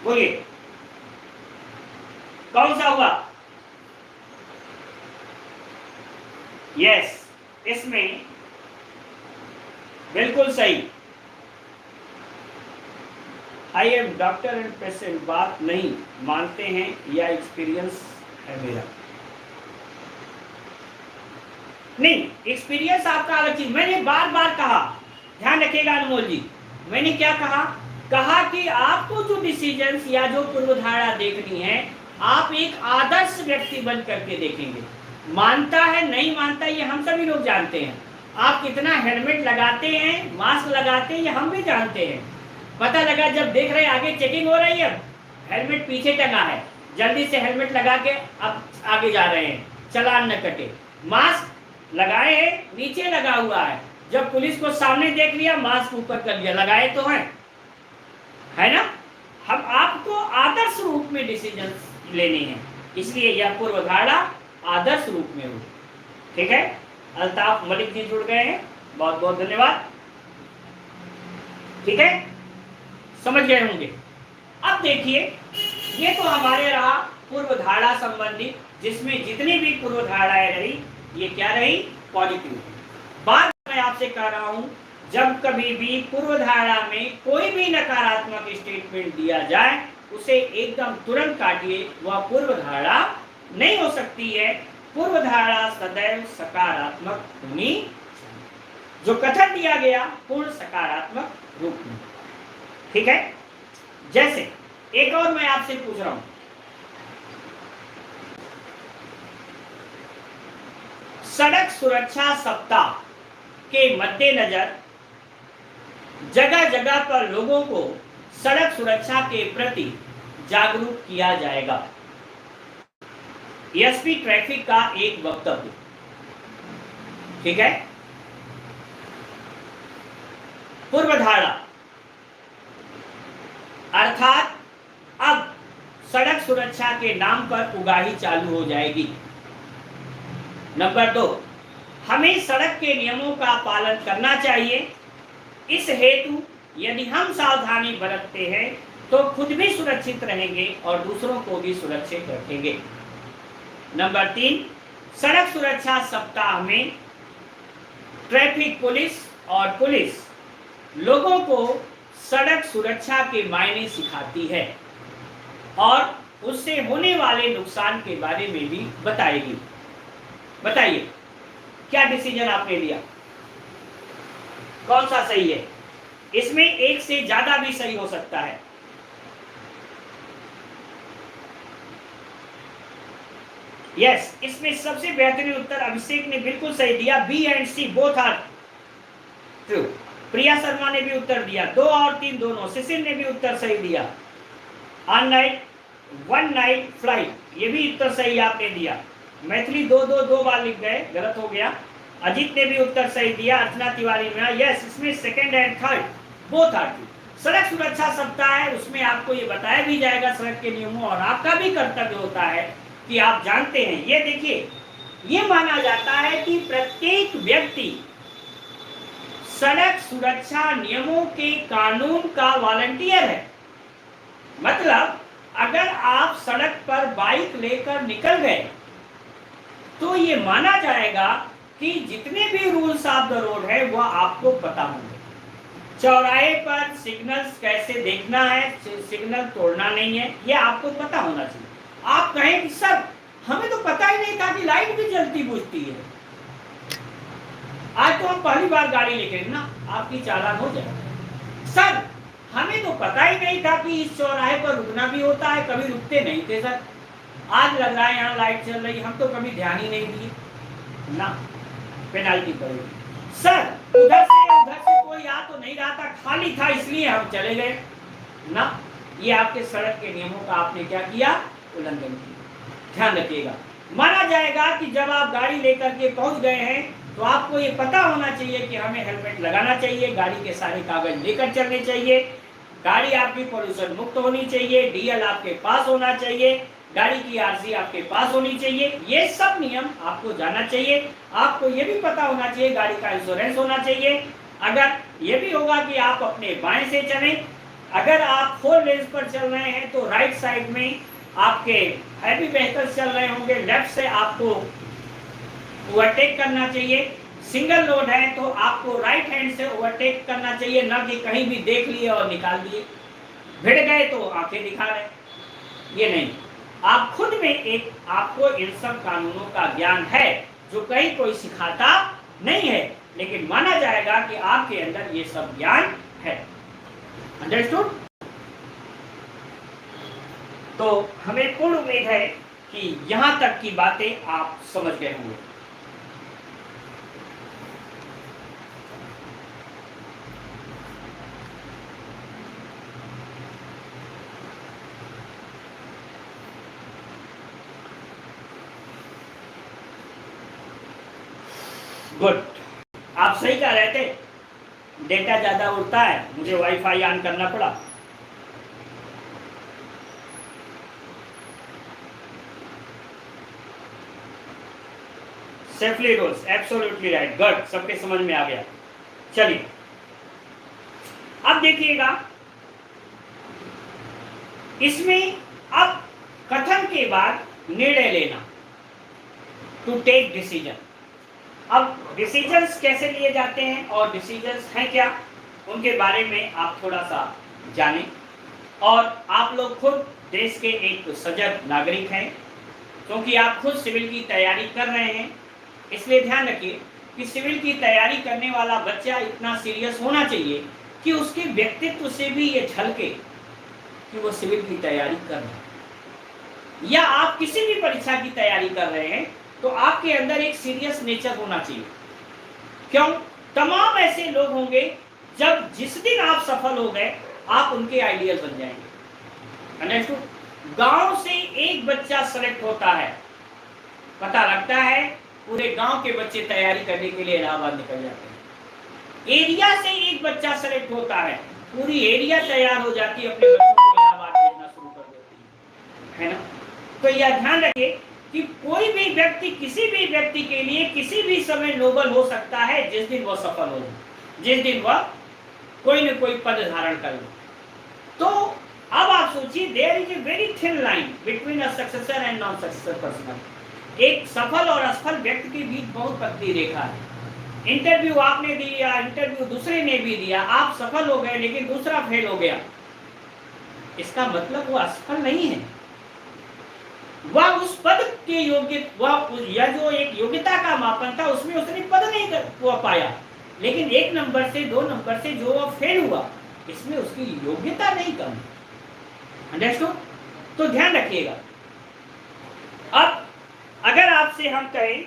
बोलिए कौन सा हुआ? यस, इसमें बिल्कुल सही। I am doctor and patient बात नहीं मानते हैं या एक्सपीरियंस है मेरा? नहीं, एक्सपीरियंस आपका अलग चीज। मैंने बार बार कहा, ध्यान रखिएगा अनमोल जी, मैंने क्या कहा? कहा कि आपको जो डिसीजंस या जो पूर्वधारणा देखनी है, आप एक आदर्श व्यक्ति बन करके देखेंगे। मानता है नहीं मानता ये हम सभी लोग जानते हैं। आप कितना हेलमेट लगाते हैं, मास्क लगाते हैं, ये हम भी जानते हैं। पता लगा जब देख रहे आगे चेकिंग हो रही है, हेलमेट पीछे टंगा है, जल्दी से हेलमेट लगा के अब आगे जा रहे हैं, चालान न कटे। मास्क लगाए हैं, नीचे लगा हुआ है, जब पुलिस को सामने देख लिया, मास्क ऊपर कर लिया, लगाए तो है ना? हम आपको आदर्श रूप में डिसीजन लेने हैं, इसलिए यह पूर्वधारणा आदर्श रूप में हो। ठीक है, अल्ताफ मलिक जी जुड़ गए हैं, बहुत बहुत धन्यवाद। ठीक है, समझ गए होंगे। अब देखिए, ये तो हमारे रहा पूर्वधारणा संबंधी, जिसमें जितनी भी पूर्वधारणाएं रही, ये क्या रही? पॉजिटिव। बात मैं आपसे कह रहा हूं, जब कभी भी पूर्वधारणा में कोई भी नकारात्मक स्टेटमेंट दिया जाए, उसे एकदम तुरंत काटिए, वह पूर्वधारणा नहीं हो सकती है। पूर्वधारणा सदैव सकारात्मक होनी, जो कथन दिया गया पूर्ण सकारात्मक रूप में। ठीक है, जैसे एक और मैं आपसे पूछ रहा हूं, सड़क सुरक्षा सप्ताह के मद्देनजर जगह जगह पर लोगों को सड़क सुरक्षा के प्रति जागरूक किया जाएगा। एसपी ट्रैफिक का एक वक्तव्य। ठीक है, पूर्वधारणा अर्थात अब सड़क सुरक्षा के नाम पर उगाही चालू हो जाएगी। नंबर 2, हमें सड़क के नियमों का पालन करना चाहिए। इस हेतु यदि हम सावधानी बरतते हैं तो खुद भी सुरक्षित रहेंगे और दूसरों को भी सुरक्षित रखेंगे। नंबर 3, सड़क सुरक्षा सप्ताह में ट्रैफिक पुलिस और पुलिस लोगों को सड़क सुरक्षा के मायने सिखाती है और उससे होने वाले नुकसान के बारे में भी बताएगी। बताइए क्या डिसीजन आपने लिया, कौन सा सही है? इसमें एक से ज्यादा भी सही हो सकता है। यस, इसमें सबसे बेहतरीन उत्तर अभिषेक ने बिल्कुल सही दिया। B and C both are true. Priya Sharma ने भी उत्तर दिया, 2 और 3 दोनों। शिशिर ने भी उत्तर सही दिया। ऑन नाइट 1 नाइट फ्लाइट, ये भी उत्तर सही आपने दिया। मैथिली 2 बार लिख गए, गलत हो गया। अजीत ने भी उत्तर सही दिया। अर्चना तिवारी में यस, इसमें second and third both are true. सड़क सुरक्षा सप्ताह है, उसमें आपको ये बताया भी जाएगा सड़क के नियमों, और आपका भी कर्तव्य होता है कि आप जानते हैं। ये देखिए, ये माना जाता है कि प्रत्येक व्यक्ति सड़क सुरक्षा नियमों के कानून का वॉलंटियर है। मतलब अगर आप सड़क पर बाइक लेकर निकल गए तो ये माना जाएगा कि जितने भी रूल्स ऑफ द रोड है वह आपको पता होंगे। चौराहे पर सिग्नल्स कैसे देखना है, सिग्नल तोड़ना नहीं है, ये आपको पता होना चाहिए। आप कहें कि सर हमें तो पता ही नहीं था कि लाइट भी जलती बुझती है, आज तो हम पहली बार गाड़ी लेके ना, आपकी चालान हो जाए। सर हमें तो पता ही नहीं था कि इस चौराहे पर रुकना भी होता है, कभी रुकते नहीं थे सर, आज लग रहा है यहाँ लाइट चल रही, हम तो कभी ध्यान ही नहीं दिए ना, पेनाल्टी पड़ेगी। सर उधर से कोई आ तो नहीं रहा था, खाली था इसलिए हम चले गए ना। ये आपके सड़क के नियमों का आपने क्या किया, उल्लंघन किया। ध्यान रखिएगा, माना जाएगा कि जब आप गाड़ी लेकर के पहुंच गए हैं तो आपको ये पता होना चाहिए कि हमें हेलमेट लगाना चाहिए, गाड़ी के सारे कागज लेकर चलने चाहिए, गाड़ी आपकी पोल्यूशन मुक्त होनी चाहिए, डीएल आपके पास होना चाहिए, गाड़ी की आरसी आपके पास होनी चाहिए। ये सब नियम आपको जानना चाहिए। आपको ये भी पता होना चाहिए गाड़ी का इंश्योरेंस होना चाहिए। अगर ये भी होगा कि आप अपने बाएं से चलें, अगर आप 4 लेन पर चल रहे हैं तो राइट साइड में आपके हैवी व्हीकल्स चल रहे होंगे, लेफ्ट से आपको ओवरटेक करना चाहिए। सिंगल लोड है तो आपको राइट हैंड से ओवरटेक करना चाहिए, ना कि कहीं भी देख लिए और निकाल दिए, भिड़ गए तो आंखें दिखा रहे, ये नहीं। आप खुद में एक, आपको इन सब कानूनों का ज्ञान है जो कहीं कोई सिखाता नहीं है, लेकिन माना जाएगा कि आपके अंदर ये सब ज्ञान है। अंडरस्टूड? तो हमें पूर्ण उम्मीद है कि यहां तक की बातें आप समझ गए होंगे। गुड, आप सही कह रहे थे, डेटा ज्यादा उड़ता है, मुझे वाईफाई ऑन करना पड़ा। Safely rules, absolutely right, good, सबके समझ में आ गया। चलिए अब देखिएगा, इसमें अब कथन के बाद निर्णय लेना, टू टेक डिसीजन। अब डिसीजंस कैसे लिए जाते हैं और डिसीजंस हैं क्या, उनके बारे में आप थोड़ा सा जानें। और आप लोग खुद देश के एक सजग नागरिक हैं, क्योंकि आप खुद सिविल की तैयारी कर रहे हैं, इसलिए ध्यान रखिए कि सिविल की तैयारी करने वाला बच्चा इतना सीरियस होना चाहिए कि उसके व्यक्तित्व से भी ये झलके कि वो सिविल की तैयारी कर रहे हैं। या आप किसी भी परीक्षा की तैयारी कर रहे हैं तो आपके अंदर एक सीरियस नेचर होना चाहिए। क्यों? तमाम ऐसे लोग होंगे, जब जिस दिन आप सफल हो गए आप उनके आइडियल बन जाएंगे। अंडरस्टूड? गांव से एक बच्चा सेलेक्ट होता है, पता लगता है पूरे गांव के बच्चे तैयारी करने के लिए इलाहाबाद निकल जाते हैं। एरिया से एक बच्चा सेलेक्ट होता है, पूरी एरिया तैयार हो जाती है, अपने बच्चों को इलाहाबाद भेजना शुरू कर देती है ना। तो यह ध्यान रखिए कि कोई भी व्यक्ति किसी भी व्यक्ति के लिए किसी भी समय नोबल हो सकता है जिस दिन वह सफल हो, जिस दिन वह कोई न कोई पद धारण कर ले। तो अब आप सोचिए, there is a very thin line between a successor and non successor person. एक सफल और असफल व्यक्ति के बीच बहुत पतली रेखा है। इंटरव्यू आपने दिया, इंटरव्यू दूसरे ने भी दिया, आप सफल हो गए लेकिन दूसरा फेल हो गया, इसका मतलब वो असफल नहीं है, वह उस पद के योग्य, वह यह जो एक योग्यता का मापन था उसमें उसने पद नहीं पाया, लेकिन 1 नंबर से 2 नंबर से जो वह फेल हुआ इसमें उसकी योग्यता नहीं कम। अंडरस्टूड? तो ध्यान रखिएगा। अब अगर आपसे हम कहें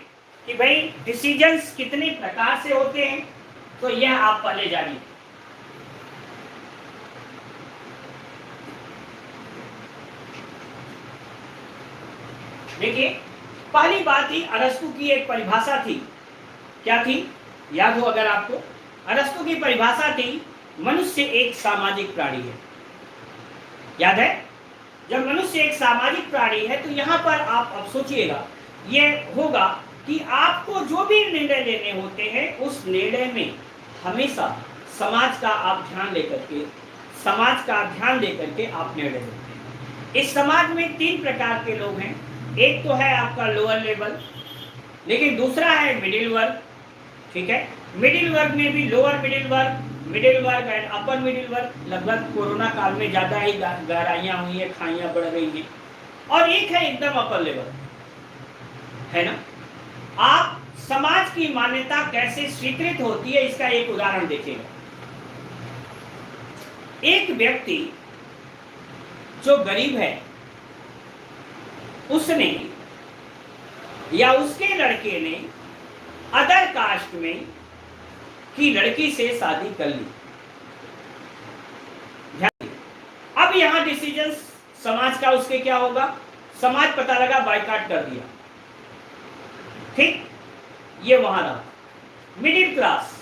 कि भाई डिसीजंस कितने प्रकार से होते हैं, तो यह आप पहले जानिए। देखिए, पहली बात ही अरस्तु की एक परिभाषा थी। क्या थी? याद हो अगर आपको? अरस्तु की परिभाषा थी, मनुष्य एक सामाजिक प्राणी है। याद है? जब मनुष्य एक सामाजिक प्राणी है तो यहां पर आप अब सोचिएगा, ये होगा कि आपको जो भी निर्णय लेने होते हैं उस निर्णय में हमेशा समाज का आप ध्यान लेकर के, समाज का ध्यान लेकर के आप निर्णय लेते हैं। इस समाज में 3 प्रकार के लोग हैं। एक तो है आपका लोअर लेवल, लेकिन दूसरा है मिडिल वर्ग। ठीक है, मिडिल वर्ग में भी लोअर मिडिल वर्ग एंड अपर मिडिल वर्ग। लगभग कोरोना काल में ज्यादा ही गहराइयां हुई है, खाइयां बढ़ गई हैं। और एक है एकदम अपर लेवल, है ना। आप समाज की मान्यता कैसे स्वीकृत होती है इसका एक उदाहरण देखिएगा। एक व्यक्ति जो गरीब है, उसने या उसके लड़के ने अदर कास्ट में कि लड़की से शादी कर ली। अब यहां डिसीजन समाज का उसके क्या होगा, समाज पता लगा बाइकाट कर दिया, ठीक, ये वहां रहा। मिडिल क्लास,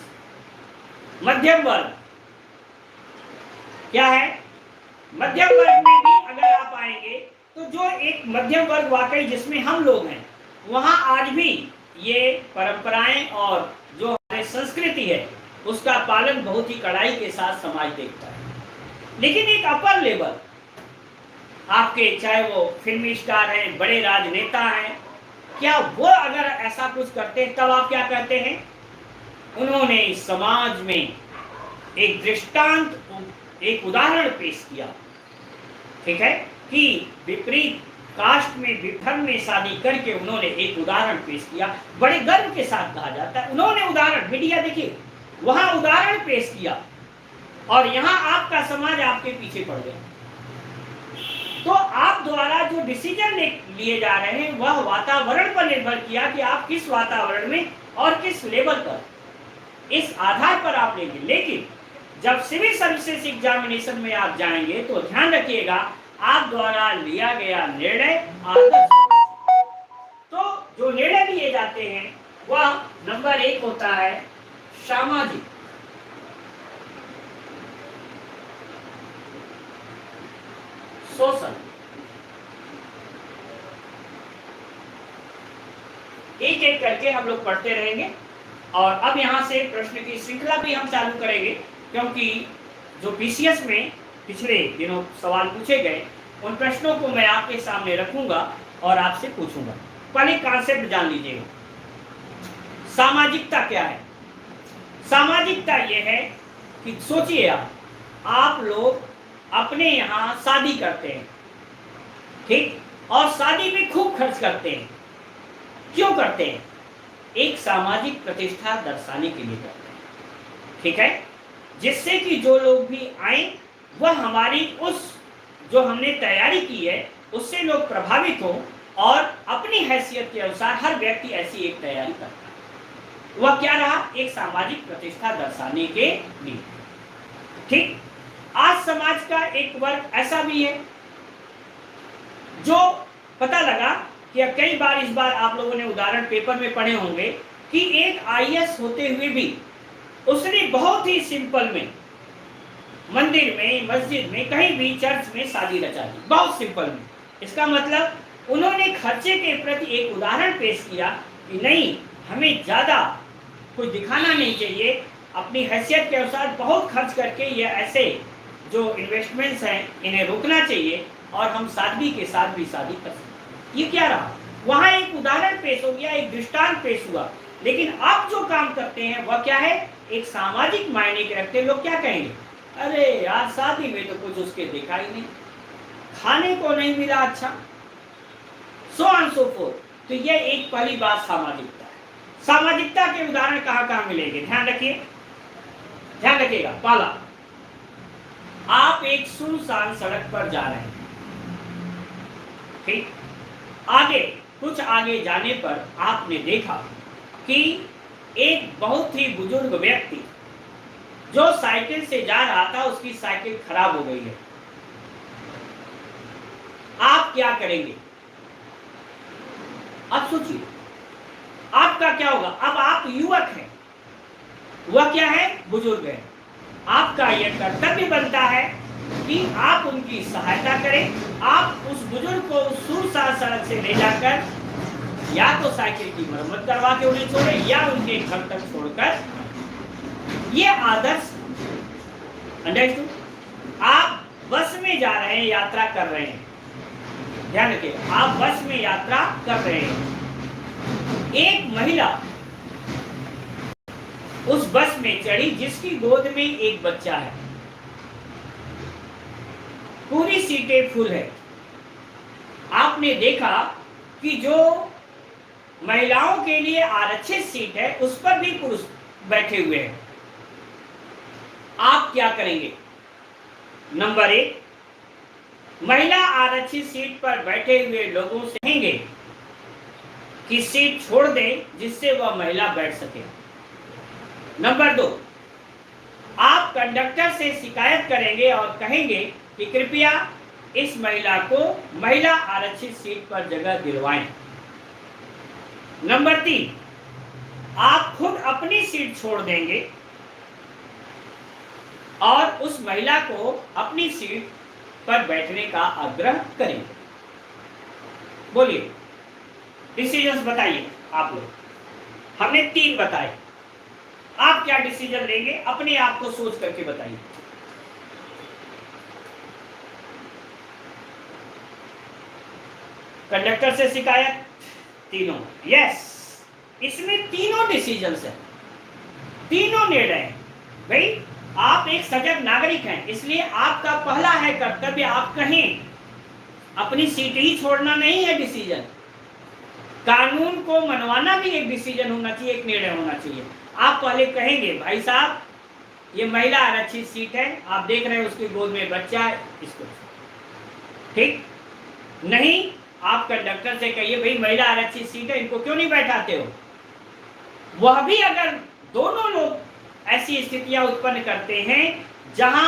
मध्यम वर्ग, क्या है, मध्यम वर्ग में भी अगर आप आएंगे तो जो एक मध्यम वर्ग वाकई जिसमें हम लोग हैं, वहां आज भी ये परंपराएं और जो हमारी संस्कृति है उसका पालन बहुत ही कड़ाई के साथ समाज देखता है। लेकिन एक अपर लेवल आपके, चाहे वो फिल्मी स्टार हैं, बड़े राजनेता हैं, क्या वो अगर ऐसा कुछ करते हैं तब आप क्या कहते हैं, उन्होंने समाज में एक दृष्टांत, एक उदाहरण पेश किया, ठीक है, कि विपरीत कास्ट में, विधर्म में शादी करके उन्होंने एक उदाहरण पेश किया। बड़े गर्व के साथ कहा जाता है उन्होंने उदाहरण, मीडिया देखिए वहां उदाहरण पेश किया और यहां आपका समाज आपके पीछे पड़ गया। तो आप द्वारा जो डिसीजन लिए जा रहे हैं वह वातावरण पर निर्भर किया कि आप किस वातावरण में और किस लेवल पर, इस आधार पर आप लेंगे। लेकिन जब सिविल सर्विसेज एग्जामिनेशन में आप जाएंगे तो ध्यान रखिएगा आप द्वारा लिया गया निर्णय आदर्श, तो जो निर्णय लिए जाते हैं वह नंबर 1 होता है सामाजिक, सोशल। एक एक करके हम लोग पढ़ते रहेंगे और अब यहां से प्रश्न की श्रृंखला भी हम चालू करेंगे, क्योंकि जो पीसीएस में पिछले दिनों सवाल पूछे गए उन प्रश्नों को मैं आपके सामने रखूंगा और आपसे पूछूंगा। पहले कॉन्सेप्ट जान लीजिएगा, सामाजिकता क्या है। सामाजिकता यह है कि सोचिए आप लोग अपने यहाँ शादी करते हैं, ठीक, और शादी में खूब खर्च करते हैं। क्यों करते हैं, एक सामाजिक प्रतिष्ठा दर्शाने के लिए करते हैं, ठीक है, जिससे कि जो लोग भी आए वह हमारी उस जो हमने तैयारी की है उससे लोग प्रभावित हों और अपनी हैसियत के अनुसार हर व्यक्ति ऐसी एक तैयारी करता है। वह क्या रहा, एक सामाजिक प्रतिष्ठा दर्शाने के लिए, ठीक। आज समाज का एक वर्ग ऐसा भी है जो पता लगा कि कई बार, इस बार आप लोगों ने उदाहरण पेपर में पढ़े होंगे कि एक आईएएस होते हुए भी उसने बहुत ही सिंपल में मंदिर में, मस्जिद में, कहीं भी चर्च में शादी रचा दी, बहुत सिंपल में। इसका मतलब उन्होंने खर्चे के प्रति एक उदाहरण पेश किया कि नहीं, हमें ज्यादा कुछ दिखाना नहीं चाहिए, अपनी हैसियत के अनुसार बहुत खर्च करके ये ऐसे जो इन्वेस्टमेंट्स हैं इन्हें रोकना चाहिए और हम सादगी के साथ भी शादी कर सकते। ये क्या रहा, वहां एक उदाहरण पेश हो गया, एक दृष्टांत पेश हुआ। लेकिन आप जो काम करते हैं वह क्या है, एक सामाजिक मायने के रखते। लोग क्या कहेंगे, अरे यार शादी में तो कुछ उसके देखा ही नहीं, खाने को नहीं मिला अच्छा, सो ऑन सो फोर्थ। तो ये एक पहली बात सामाजिकता है। सामाजिकता के उदाहरण कहां कहां मिलेंगे, ध्यान रखिए, ध्यान रखिएगा। पहला, आप एक सुनसान सड़क पर जा रहे हैं, ठीक, आगे कुछ आगे जाने पर आपने देखा कि एक बहुत ही बुजुर्ग व्यक्ति जो साइकिल से जा रहा था उसकी साइकिल खराब हो गई है। आप क्या करेंगे, अब सोचिए आपका क्या होगा। अब आप युवक हैं, वह क्या है, बुजुर्ग है। आपका यह कर्तव्य बनता है कि आप उनकी सहायता करें। आप उस बुजुर्ग को उस सुनसान सड़क से ले जाकर या तो साइकिल की मरम्मत करवा के उन्हें छोड़े या उनके घर तक छोड़कर, ये आदर्श अंडरस्टूड। आप बस में जा रहे हैं, यात्रा कर रहे हैं, ध्यान रखिए, आप बस में यात्रा कर रहे हैं। एक महिला उस बस में चढ़ी जिसकी गोद में एक बच्चा है, पूरी सीटें फुल है। आपने देखा कि जो महिलाओं के लिए आरक्षित सीट है उस पर भी पुरुष बैठे हुए हैं। आप क्या करेंगे, नंबर 1, महिला आरक्षित सीट पर बैठे हुए लोगों से कहेंगे कि सीट छोड़ दें जिससे वह महिला बैठ सके। नंबर 2, आप कंडक्टर से शिकायत करेंगे और कहेंगे कि कृपया इस महिला को महिला आरक्षित सीट पर जगह दिलवाएं। नंबर 3, आप खुद अपनी सीट छोड़ देंगे और उस महिला को अपनी सीट पर बैठने का आग्रह करेंगे। बोलिए, डिसीजंस बताइए आप लोग। हमने 3 बताए, आप क्या डिसीजन लेंगे अपने आप को सोच करके बताइए। कंडक्टर से शिकायत, तीनों यस, इसमें तीनों डिसीजंस है, तीनों निर्णय है। भाई आप एक सजग नागरिक हैं, इसलिए आपका पहला है कर्तव्य, आप कहें, अपनी सीट ही छोड़ना नहीं है डिसीजन, कानून को मनवाना भी एक डिसीजन होना चाहिए, एक निर्णय होना चाहिए। आप पहले कहेंगे भाई साहब ये महिला आरक्षित सीट है, आप देख रहे हैं उसकी गोद में बच्चा है, इसको ठीक नहीं। आप कंडक्टर से कहिए भाई महिला आरक्षित सीट है, इनको क्यों नहीं बैठाते हो। वह भी अगर दोनों लोग ऐसी स्थितियां उत्पन्न करते हैं जहां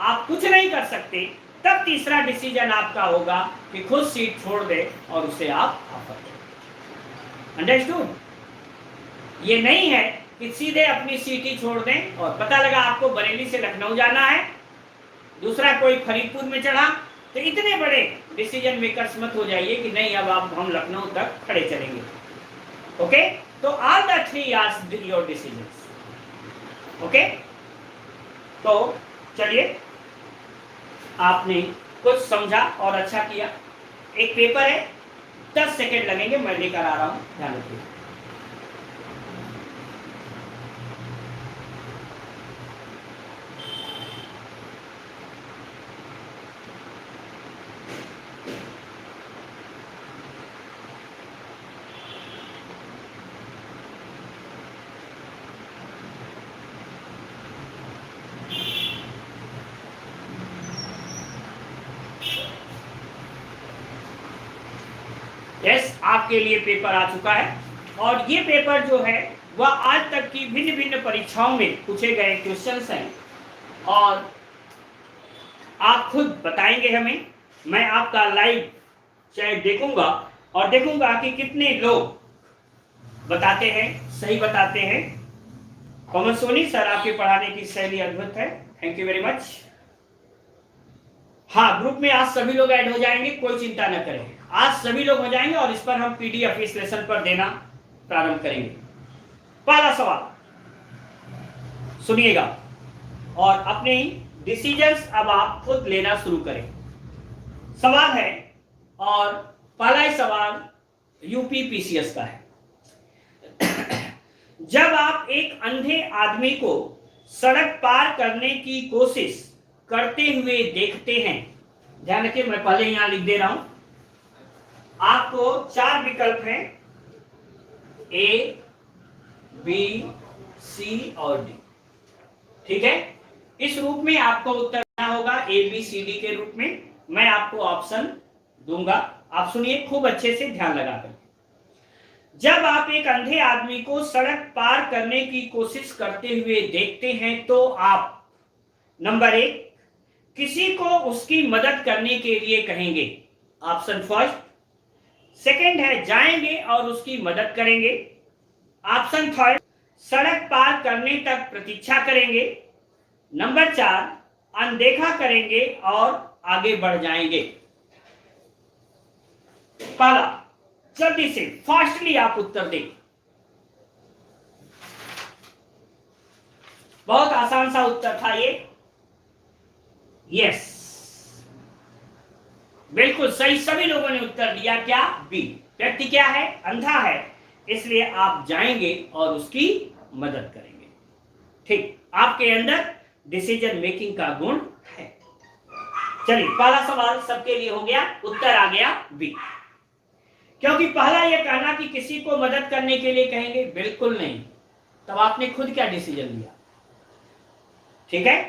आप कुछ नहीं कर सकते, तब तीसरा डिसीजन आपका होगा कि खुद सीट छोड़ दे और उसे आप ऑफर करें। अंडरस्टूड? ये नहीं है कि सीधे अपनी सीट ही छोड़ दें और पता लगा आपको बरेली से लखनऊ जाना है, दूसरा कोई फरीदपुर में चढ़ा, तो इतने बड़े डिसीजन मेकर्स मत हो जाइए कि नहीं अब आप हम लखनऊ तक खड़े चलेंगे। ओके, तो all the 3 are your decisions. Okay, तो चलिए, आपने कुछ समझा और अच्छा किया। एक पेपर है, 10 सेकेंड लगेंगे, मैं लेकर आ रहा हूं, ध्यान रखिए। यस, आपके लिए पेपर आ चुका है और ये पेपर जो है वह आज तक की भिन्न भिन्न परीक्षाओं में पूछे गए क्वेश्चंस हैं और आप खुद बताएंगे हमें। मैं आपका लाइव चैट देखूंगा और देखूंगा कि कितने लोग बताते हैं, सही बताते हैं। कॉमन सोनी सर, आपके पढ़ाने की शैली अद्भुत है, थैंक यू वेरी मच। हाँ, ग्रुप में आज सभी लोग ऐड हो जाएंगे, कोई चिंता न करें, आज सभी लोग हो जाएंगे और इस पर हम पीडीएफ इस लेसन पर देना प्रारंभ करेंगे। पहला सवाल सुनिएगा और अपने डिसीजंस अब आप खुद लेना शुरू करें। सवाल है और पहला ही सवाल यूपी पीसीएस का है। जब आप एक अंधे आदमी को सड़क पार करने की कोशिश करते हुए देखते हैं, ध्यान रखिए मैं पहले यहां लिख दे रहा हूं, आपको 4 विकल्प हैं, ए, बी, सी और डी, ठीक है। इस रूप में आपको उत्तर देना होगा, ए बी सी डी के रूप में। मैं आपको ऑप्शन दूंगा, आप सुनिए खूब अच्छे से, ध्यान लगाकर। जब आप एक अंधे आदमी को सड़क पार करने की कोशिश करते हुए देखते हैं तो आप नंबर 1 किसी को उसकी मदद करने के लिए कहेंगे, ऑप्शन फर्स्ट। सेकंड है जाएंगे और उसकी मदद करेंगे, ऑप्शन थर्ड सड़क पार करने तक प्रतीक्षा करेंगे, नंबर 4 अनदेखा करेंगे और आगे बढ़ जाएंगे। पहला, जल्दी से फास्टली आप उत्तर दें। बहुत आसान सा उत्तर था ये, यस, बिल्कुल सही, सभी लोगों ने उत्तर दिया। क्या? बी। व्यक्ति क्या है? अंधा है, इसलिए आप जाएंगे और उसकी मदद करेंगे। ठीक, आपके अंदर डिसीजन मेकिंग का गुण है। चलिए, पहला सवाल सबके लिए हो गया, उत्तर आ गया बी। क्योंकि पहला यह कहना कि किसी को मदद करने के लिए कहेंगे, बिल्कुल नहीं, तब आपने खुद क्या डिसीजन लिया? ठीक है,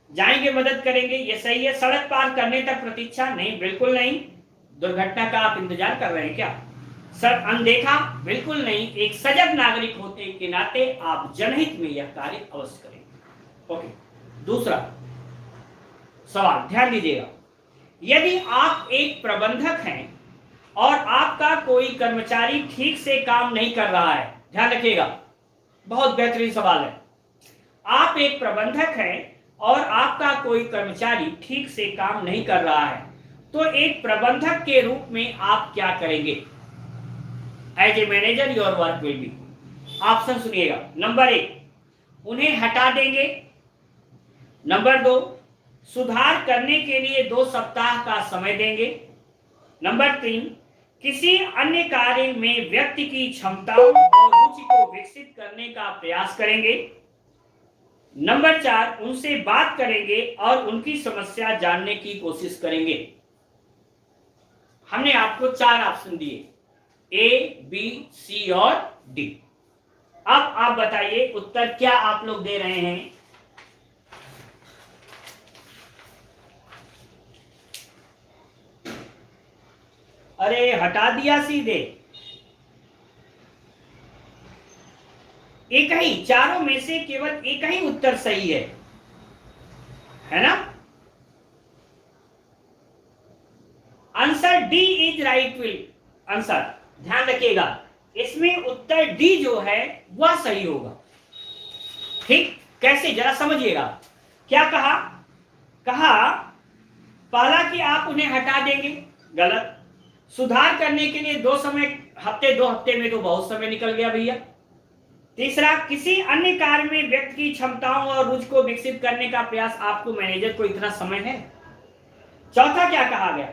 जाएंगे मदद करेंगे, ये सही है। सड़क पार करने तक प्रतीक्षा, नहीं, बिल्कुल नहीं। दुर्घटना का आप इंतजार कर रहे हैं क्या? सर अनदेखा बिल्कुल नहीं, एक सजग नागरिक होने के नाते आप जनहित में यह कार्य अवश्य करेंगे। ओके, दूसरा सवाल ध्यान दीजिएगा, यदि आप एक प्रबंधक हैं और आपका कोई कर्मचारी ठीक से काम नहीं कर रहा है, ध्यान रखिएगा, बहुत बेहतरीन सवाल है। आप एक प्रबंधक हैं और आपका कोई कर्मचारी ठीक से काम नहीं कर रहा है, तो एक प्रबंधक के रूप में आप क्या करेंगे? As a manager your work will be. Option सुनिएगा, नंबर 1 उन्हें हटा देंगे, नंबर 2 सुधार करने के लिए 2 सप्ताह का समय देंगे, नंबर 3 किसी अन्य कार्य में व्यक्ति की क्षमताओं और रुचि को विकसित करने का प्रयास करेंगे, नंबर 4 उनसे बात करेंगे और उनकी समस्या जानने की कोशिश करेंगे। हमने आपको 4 ऑप्शन दिए, ए, बी, सी और डी। अब आप बताइए उत्तर क्या आप लोग दे रहे हैं? अरे हटा दिया सीधे, एक ही, चारों में से केवल एक ही उत्तर सही है ना? Answer D is right will answer. ध्यान रखिएगा, इसमें उत्तर डी जो है वह सही होगा। ठीक, कैसे जरा समझिएगा। क्या कहा? कहा पहला कि आप उन्हें हटा देंगे, गलत। सुधार करने के लिए 2 हफ्ते में तो बहुत समय निकल गया भैया। तीसरा, किसी अन्य कार्य में व्यक्ति की क्षमताओं और रुचि को विकसित करने का प्रयास, आपको मैनेजर को इतना समय है। चौथा क्या कहा गया?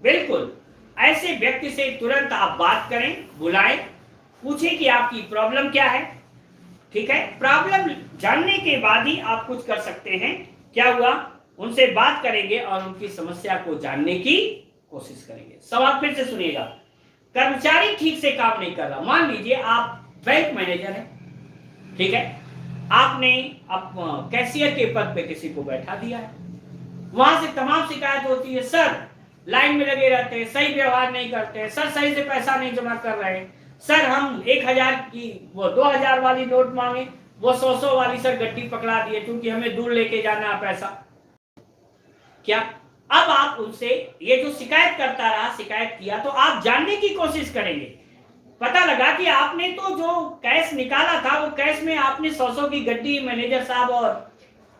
बिल्कुल, ऐसे व्यक्ति से तुरंत आप बात करें, बुलाएं, पूछें कि आपकी प्रॉब्लम क्या है। ठीक है, प्रॉब्लम जानने के बाद ही आप कुछ कर सकते हैं। क्या हुआ? उनसे बात करेंगे और उनकी समस्या को जानने की कोशिश करेंगे। सवाल फिर से सुनिएगा, कर्मचारी ठीक से काम नहीं कर रहा। मान लीजिए आप बैंक मैनेजर हैं, ठीक है, आपने कैशियर के पद पे किसी को बैठा दिया है, वहां से तमाम शिकायत होती है, सर लाइन में लगे रहते हैं, सही व्यवहार नहीं करते हैं, सर सही से पैसा नहीं जमा कर रहे हैं, सर हम 1000 की वो 2000 वाली नोट मांगे, वो 100 वाली सर गड्डी पकड़ा दिए क्योंकि हमें दूर लेके जाना है पैसा। क्या अब आप उनसे ये जो शिकायत करता रहा, शिकायत किया, तो आप जानने की कोशिश करेंगे। पता लगा कि आपने तो जो कैश निकाला था वो कैश में आपने 100 की गड्डी मैनेजर साहब और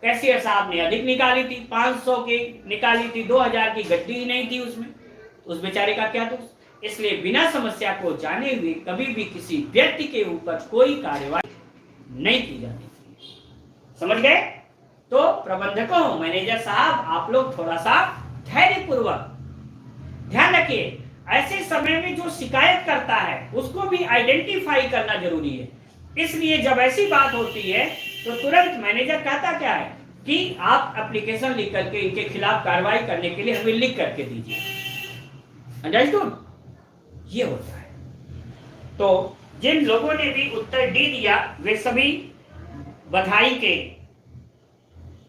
कैशियर साहब ने अधिक निकाली थी, 500 की निकाली थी, 2000 की गड्डी ही नहीं थी उसमें। उस बेचारे का क्या दोष? इसलिए बिना समस्या को जाने हुए कभी भी किसी व्यक्ति के ऊपर कोई कार्यवाही नहीं की जाती। समझ गए? तो प्रबंधकों, मैनेजर साहब, आप लोग थोड़ा सा धैर्यपूर्वक ध्यान रखिए। ऐसे समय में जो शिकायत करता है उसको भी आइडेंटिफाई करना जरूरी है। इसलिए जब ऐसी बात होती है तो तुरंत मैनेजर कहता क्या है कि आप एप्लीकेशन लिख करके इनके खिलाफ कार्रवाई करने के लिए हमें लिख करके दीजिए। अंडरस्टूड? ये होता है। तो जिन लोगों ने भी उत्तर डी दिया वे सभी बधाई के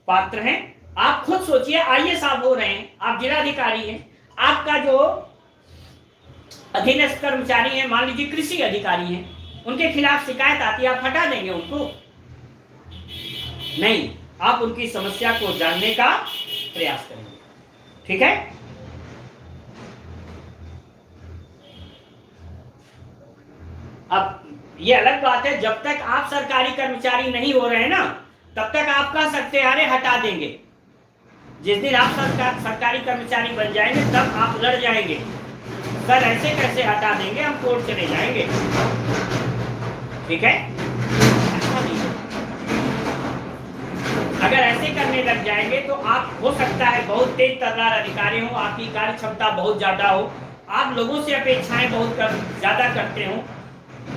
पात्र हैं। आप खुद सोचिए, आईएएस आप हो रहे हैं, आप जिलाधिकारी हैं, आपका जो अधीनस्थ कर्मचारी हैं, मान लीजिए कृषि अधिकारी हैं, उनके खिलाफ शिकायत आती है, आप हटा देंगे उनको? नहीं, आप उनकी समस्या को जानने का प्रयास करेंगे। ठीक है? अब ये अलग बात है, जब तक आप सरकारी कर्मचारी नहीं हो रहे हैं ना, तब तक आप कह सकते हैं अरे हटा देंगे। जिस दिन आप सरकारी कर्मचारी बन जाएंगे तब आप लड़ जाएंगे, सर ऐसे कैसे हटा देंगे, हम कोर्ट चले जाएंगे। ठीक है? अगर ऐसे करने लग जाएंगे तो आप, हो सकता है बहुत तेज तर्रार अधिकारी हो, आपकी कार्य क्षमता बहुत ज्यादा हो, आप लोगों से अपेक्षाएं बहुत ज्यादा करते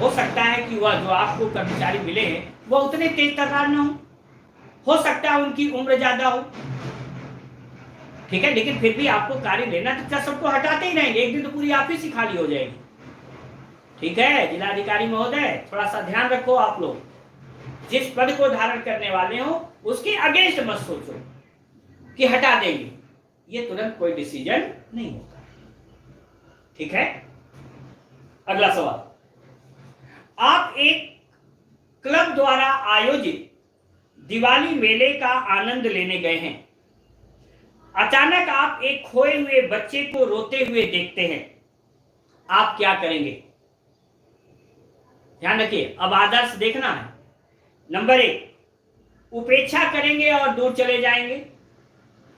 हो सकता है कि वह जो आपको कर्मचारी मिले हैं वह उतने तेज तर्रार न हो सकता है उनकी उम्र ज्यादा हो। ठीक है, लेकिन फिर भी आपको कार्य लेना तो क्या, सबको हटाते ही रहेंगे, एक दिन तो पूरी ऑफिस ही खाली हो जाएगी। ठीक है, जिलाधिकारी महोदय थोड़ा सा ध्यान रखो, आप लोग जिस पद को धारण करने वाले हो उसके अगेंस्ट मत सोचो कि हटा देंगे, ये तुरंत कोई डिसीजन नहीं होता। ठीक है? अगला सवाल, आप एक क्लब द्वारा आयोजित दिवाली मेले का आनंद लेने गए हैं। अचानक आप एक खोए हुए बच्चे को रोते हुए देखते हैं, आप क्या करेंगे? ध्यान रखिए, अब आदर्श देखना है। नंबर 1, उपेक्षा करेंगे और दूर चले जाएंगे।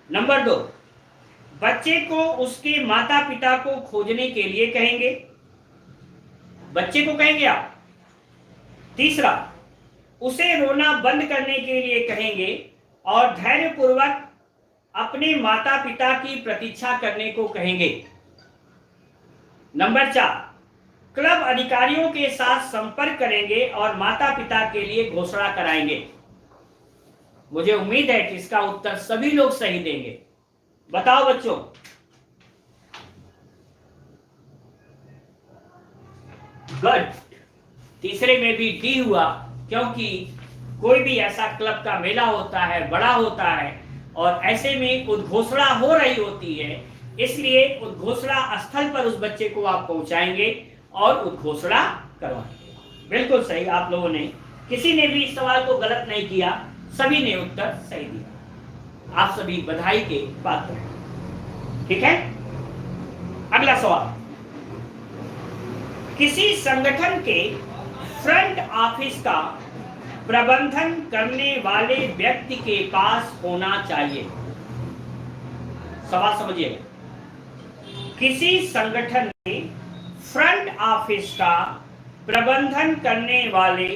नंबर 2, बच्चे को उसके माता पिता को खोजने के लिए कहेंगे, बच्चे को कहेंगे आप। तीसरा, उसे रोना बंद करने के लिए कहेंगे और धैर्यपूर्वक अपने माता पिता की प्रतीक्षा करने को कहेंगे। नंबर 4, क्लब अधिकारियों के साथ संपर्क करेंगे और माता पिता के लिए घोषणा कराएंगे। मुझे उम्मीद है कि इसका उत्तर सभी लोग सही देंगे। बताओ बच्चों। गुड, तीसरे में भी डी हुआ, क्योंकि कोई भी ऐसा क्लब का मेला होता है, बड़ा होता है, और ऐसे में उद्घोषणा हो रही होती है, इसलिए उद्घोषणा स्थल पर उस बच्चे को आप पहुंचाएंगे और उद्घोषणा करवाएंगे। बिल्कुल सही, आप लोगों ने किसी ने भी इस सवाल को गलत नहीं किया, सभी ने उत्तर सही दिया। आप सभी बधाई के पात्र हैं। ठीक है, अगला सवाल, किसी संगठन के फ्रंट ऑफिस का प्रबंधन करने वाले व्यक्ति के पास होना चाहिए। सवाल समझिएगा, किसी संगठन के फ्रंट ऑफिस का प्रबंधन करने वाले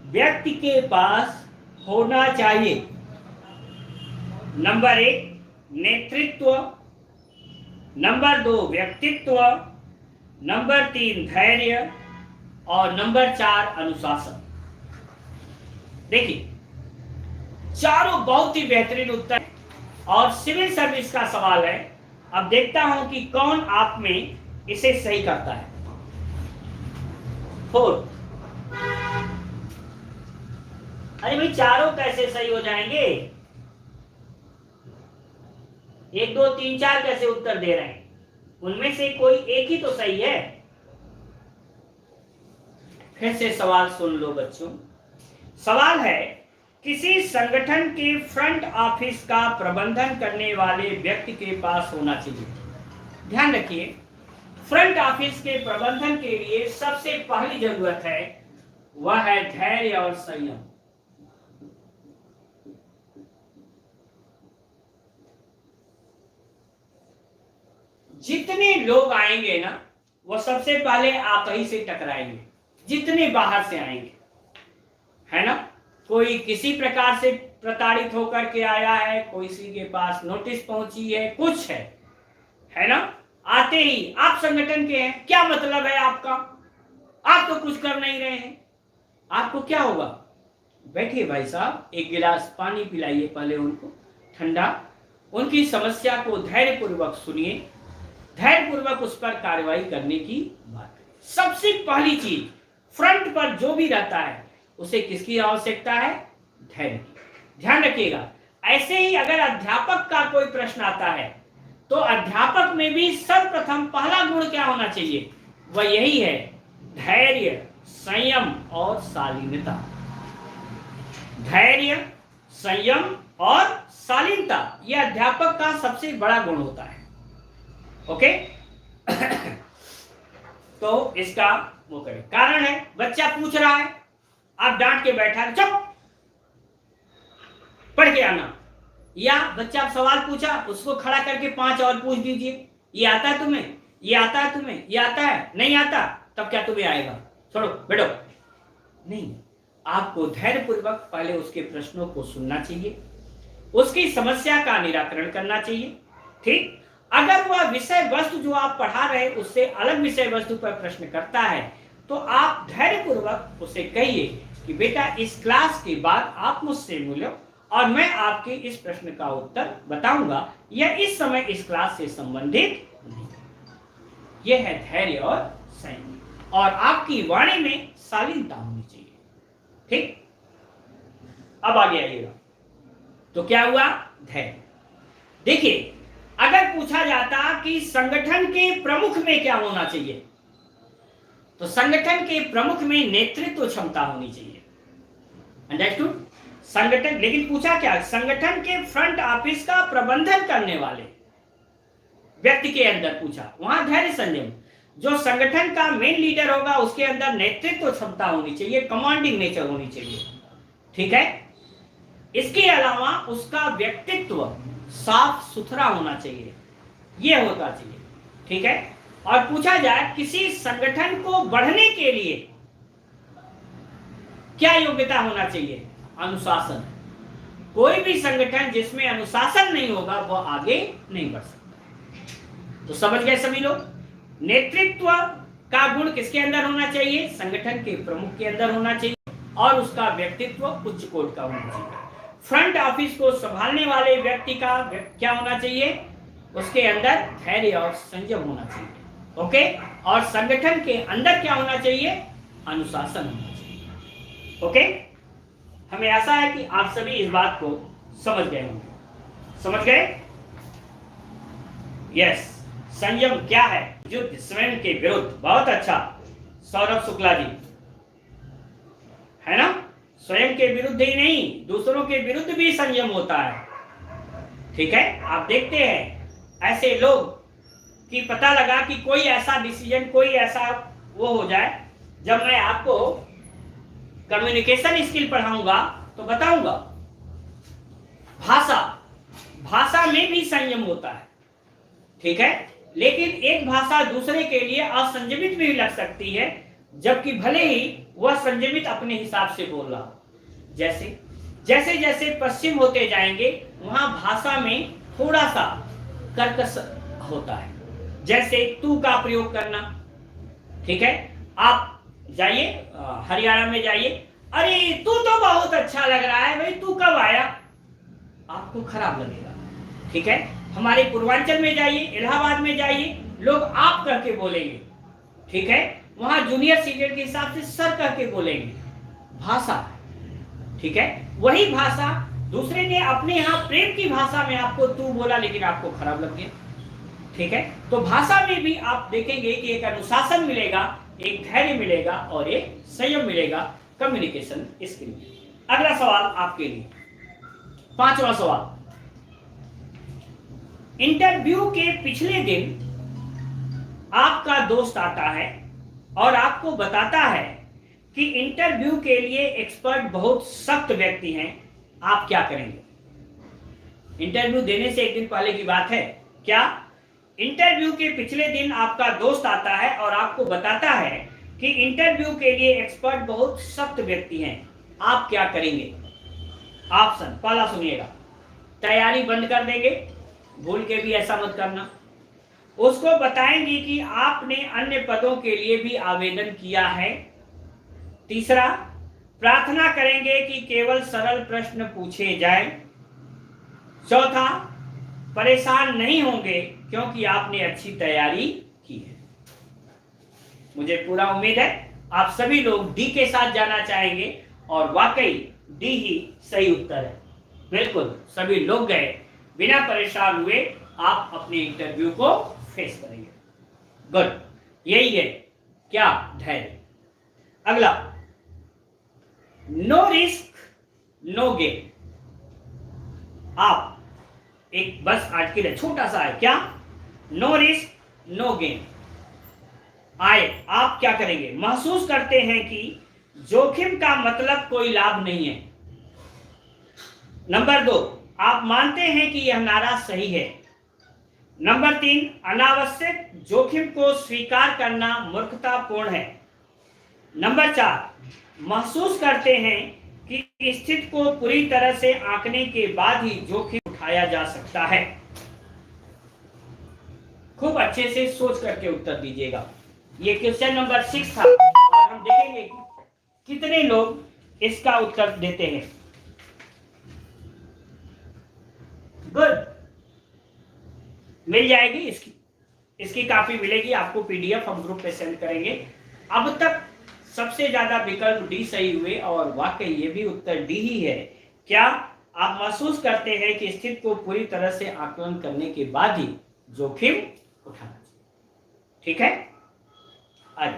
व्यक्ति के पास होना चाहिए। नंबर 1, नेतृत्व। नंबर 2, व्यक्तित्व। नंबर 3, धैर्य। और नंबर 4, अनुशासन। देखिए, चारों बहुत ही बेहतरीन उत्तर और सिविल सर्विस का सवाल है। अब देखता हूं कि कौन आप में इसे सही करता है। 4, अरे भाई चारों कैसे सही हो जाएंगे? 1 2 3 4 कैसे उत्तर दे रहे हैं? उनमें से कोई एक ही तो सही है। फिर से सवाल सुन लो बच्चों। सवाल है, किसी संगठन के फ्रंट ऑफिस का प्रबंधन करने वाले व्यक्ति के पास होना चाहिए। ध्यान रखिए, फ्रंट ऑफिस के प्रबंधन के लिए सबसे पहली जरूरत है वह है धैर्य और संयम। जितने लोग आएंगे ना, वो सबसे पहले आप ही से टकराएंगे, जितने बाहर से आएंगे, है ना। कोई किसी प्रकार से प्रताड़ित होकर के आया है, कोई किसी के पास नोटिस पहुंची है, कुछ है ना। आते ही आप संगठन के हैं, क्या मतलब है आपका? आप तो कुछ कर नहीं रहे हैं। आपको क्या होगा? बैठिए भाई साहब, एक गिलास पानी पिलाइए पहले उनको, ठंडा। उनकी समस्या को धैर्यपूर्वक सुनिए, धैर्यपूर्वक उस पर कार्रवाई करने की बात करें। सबसे पहली चीज, फ्रंट पर जो भी रहता है उसे किसकी आवश्यकता है? धैर्य की। ध्यान रखिएगा। ऐसे ही अगर अध्यापक का कोई प्रश्न आता है तो अध्यापक में भी सर्वप्रथम पहला गुण क्या होना चाहिए? वह यही है, धैर्य, संयम और शालीनता। धैर्य, संयम और शालीनता, यह अध्यापक का सबसे बड़ा गुण होता है। ओके तो इसका वो करें। कारण है, बच्चा पूछ रहा है, आप डांट के बैठा है, चुप, पढ़ के आना। या बच्चा सवाल पूछा, उसको खड़ा करके 5 और पूछ दीजिए, ये आता है तुम्हें, ये आता है तुम्हें, ये आता है, नहीं आता, तब क्या तुम्हें आएगा? छोड़ो बैठो। नहीं, आपको धैर्यपूर्वक पहले उसके प्रश्नों को सुनना चाहिए, उसकी समस्या का निराकरण करना चाहिए। ठीक, अगर वह विषय वस्तु जो आप पढ़ा रहे उससे अलग विषय वस्तु पर प्रश्न करता है तो आप धैर्यपूर्वक उसे कहिए कि बेटा इस क्लास के बाद आप मुझसे मिलो और मैं आपके इस प्रश्न का उत्तर बताऊंगा, यह इस समय इस क्लास से संबंधित नहीं। यह है धैर्य और संयम, और आपकी वाणी में शालीनता होनी चाहिए। ठीक, अब आगे आइएगा। तो क्या हुआ? धैर्य। देखिए, अगर पूछा जाता कि संगठन के प्रमुख में क्या होना चाहिए, तो संगठन के प्रमुख में नेतृत्व क्षमता होनी चाहिए। अंडरस्टूड? संगठन, लेकिन पूछा क्या, संगठन के फ्रंट ऑफिस का प्रबंधन करने वाले व्यक्ति के अंदर पूछा, वहां धैर्य संयम। जो संगठन का मेन लीडर होगा उसके अंदर नेतृत्व क्षमता होनी चाहिए, कमांडिंग नेचर होनी चाहिए। ठीक है? इसके अलावा उसका व्यक्तित्व साफ सुथरा होना चाहिए, यह होना चाहिए। ठीक है? और पूछा जाए किसी संगठन को बढ़ने के लिए क्या योग्यता होना चाहिए? अनुशासन। कोई भी संगठन जिसमें अनुशासन नहीं होगा वह आगे नहीं बढ़ सकता। तो समझ गए सभी लोग? नेतृत्व का गुण किसके अंदर होना चाहिए? संगठन के प्रमुख के अंदर होना चाहिए, और उसका व्यक्तित्व उच्च कोटि का होना चाहिए। फ्रंट ऑफिस को संभालने वाले व्यक्ति का क्या होना चाहिए? उसके अंदर धैर्य और संयम होना चाहिए। ओके? और संगठन के अंदर क्या होना चाहिए? अनुशासन होना चाहिए। ओके? हमें आशा है कि आप सभी इस बात को समझ गए होंगे। समझ गए? यस। संयम क्या है? युद्ध स्वयं के विरुद्ध। बहुत अच्छा सौरभ शुक्ला जी, है ना? स्वयं के विरुद्ध ही नहीं, दूसरों के विरुद्ध भी संयम होता है। ठीक है? आप देखते हैं ऐसे लोग कि पता लगा कि कोई ऐसा डिसीजन, कोई ऐसा वो हो जाए, जब मैं आपको कम्युनिकेशन स्किल पढ़ाऊंगा तो बताऊंगा भाषा में भी संयम होता है। ठीक है? लेकिन एक भाषा दूसरे के लिए असंयमित भी लग सकती है, जबकि भले ही वह संयमित अपने हिसाब से बोल रहा हो। जैसे जैसे पश्चिम होते जाएंगे वहां भाषा में थोड़ा सा कर्कश होता है, जैसे तू का प्रयोग करना। ठीक है? आप जाइए हरियाणा में जाइए, अरे तू तो बहुत अच्छा लग रहा है भाई, तू कब आया? आपको खराब लगेगा। ठीक है? हमारे पूर्वांचल में जाइए, इलाहाबाद में जाइए, लोग आप कह के बोलेंगे। ठीक है? वहां जूनियर सीनियर के हिसाब से सर कह के बोलेंगे। भाषा। ठीक है? वही भाषा दूसरे ने अपने यहाँ प्रेम की भाषा में आपको तू बोला, लेकिन आपको खराब लग गया। ठीक है? तो भाषा में भी आप देखेंगे कि एक अनुशासन मिलेगा, एक धैर्य मिलेगा और एक संयम मिलेगा कम्युनिकेशन स्किल में। अगला सवाल आपके लिए, 5वां सवाल। इंटरव्यू के पिछले दिन आपका दोस्त आता है और आपको बताता है कि इंटरव्यू के लिए एक्सपर्ट बहुत सख्त व्यक्ति हैं, आप क्या करेंगे? इंटरव्यू देने से एक दिन पहले की बात है क्या? इंटरव्यू के पिछले दिन आपका दोस्त आता है और आपको बताता है कि इंटरव्यू के लिए एक्सपर्ट बहुत सख्त व्यक्ति हैं, आप क्या करेंगे? ऑप्शन पहला सुनिएगा, तैयारी बंद कर देंगे, भूल के भी ऐसा मत करना। उसको बताएंगे कि आपने अन्य पदों के लिए भी आवेदन किया है। तीसरा, प्रार्थना करेंगे कि केवल सरल प्रश्न पूछे जाएं। चौथा, परेशान नहीं होंगे क्योंकि आपने अच्छी तैयारी की है। मुझे पूरा उम्मीद है आप सभी लोग डी के साथ जाना चाहेंगे, और वाकई डी ही सही उत्तर है। बिल्कुल सभी लोग गए, बिना परेशान हुए आप अपने इंटरव्यू को फेस करेंगे। गुड, यही है क्या? धैर्य। अगला, नो रिस्क नो गेन। आप एक बस आर्टिकल है, छोटा सा है, क्या? No risk no gain. आए, आप क्या करेंगे? महसूस करते हैं कि जोखिम का मतलब कोई लाभ नहीं है। नंबर 2, आप मानते हैं कि यह नारा सही है। नंबर 3, अनावश्यक जोखिम को स्वीकार करना मूर्खतापूर्ण है। नंबर 4, महसूस करते हैं कि स्थिति को पूरी तरह से आंकने के बाद ही जोखिम उठाया जा सकता है। खूब अच्छे से सोच करके उत्तर दीजिएगा। ये क्वेश्चन नंबर 6 था, और हम देखेंगे कितने लोग इसका उत्तर देते हैं। गुड, मिल जाएगी, इसकी कॉपी मिलेगी आपको, पीडीएफ हम ग्रुप पे सेंड करेंगे। अब तक सबसे ज्यादा विकल्प डी सही हुए, और वाकई ये भी उत्तर डी ही है। क्या? आप महसूस करते हैं कि स्थिति को पूरी तरह से आकलन करने के बाद ही जोखिम उठाना चाहिए। ठीक है? आज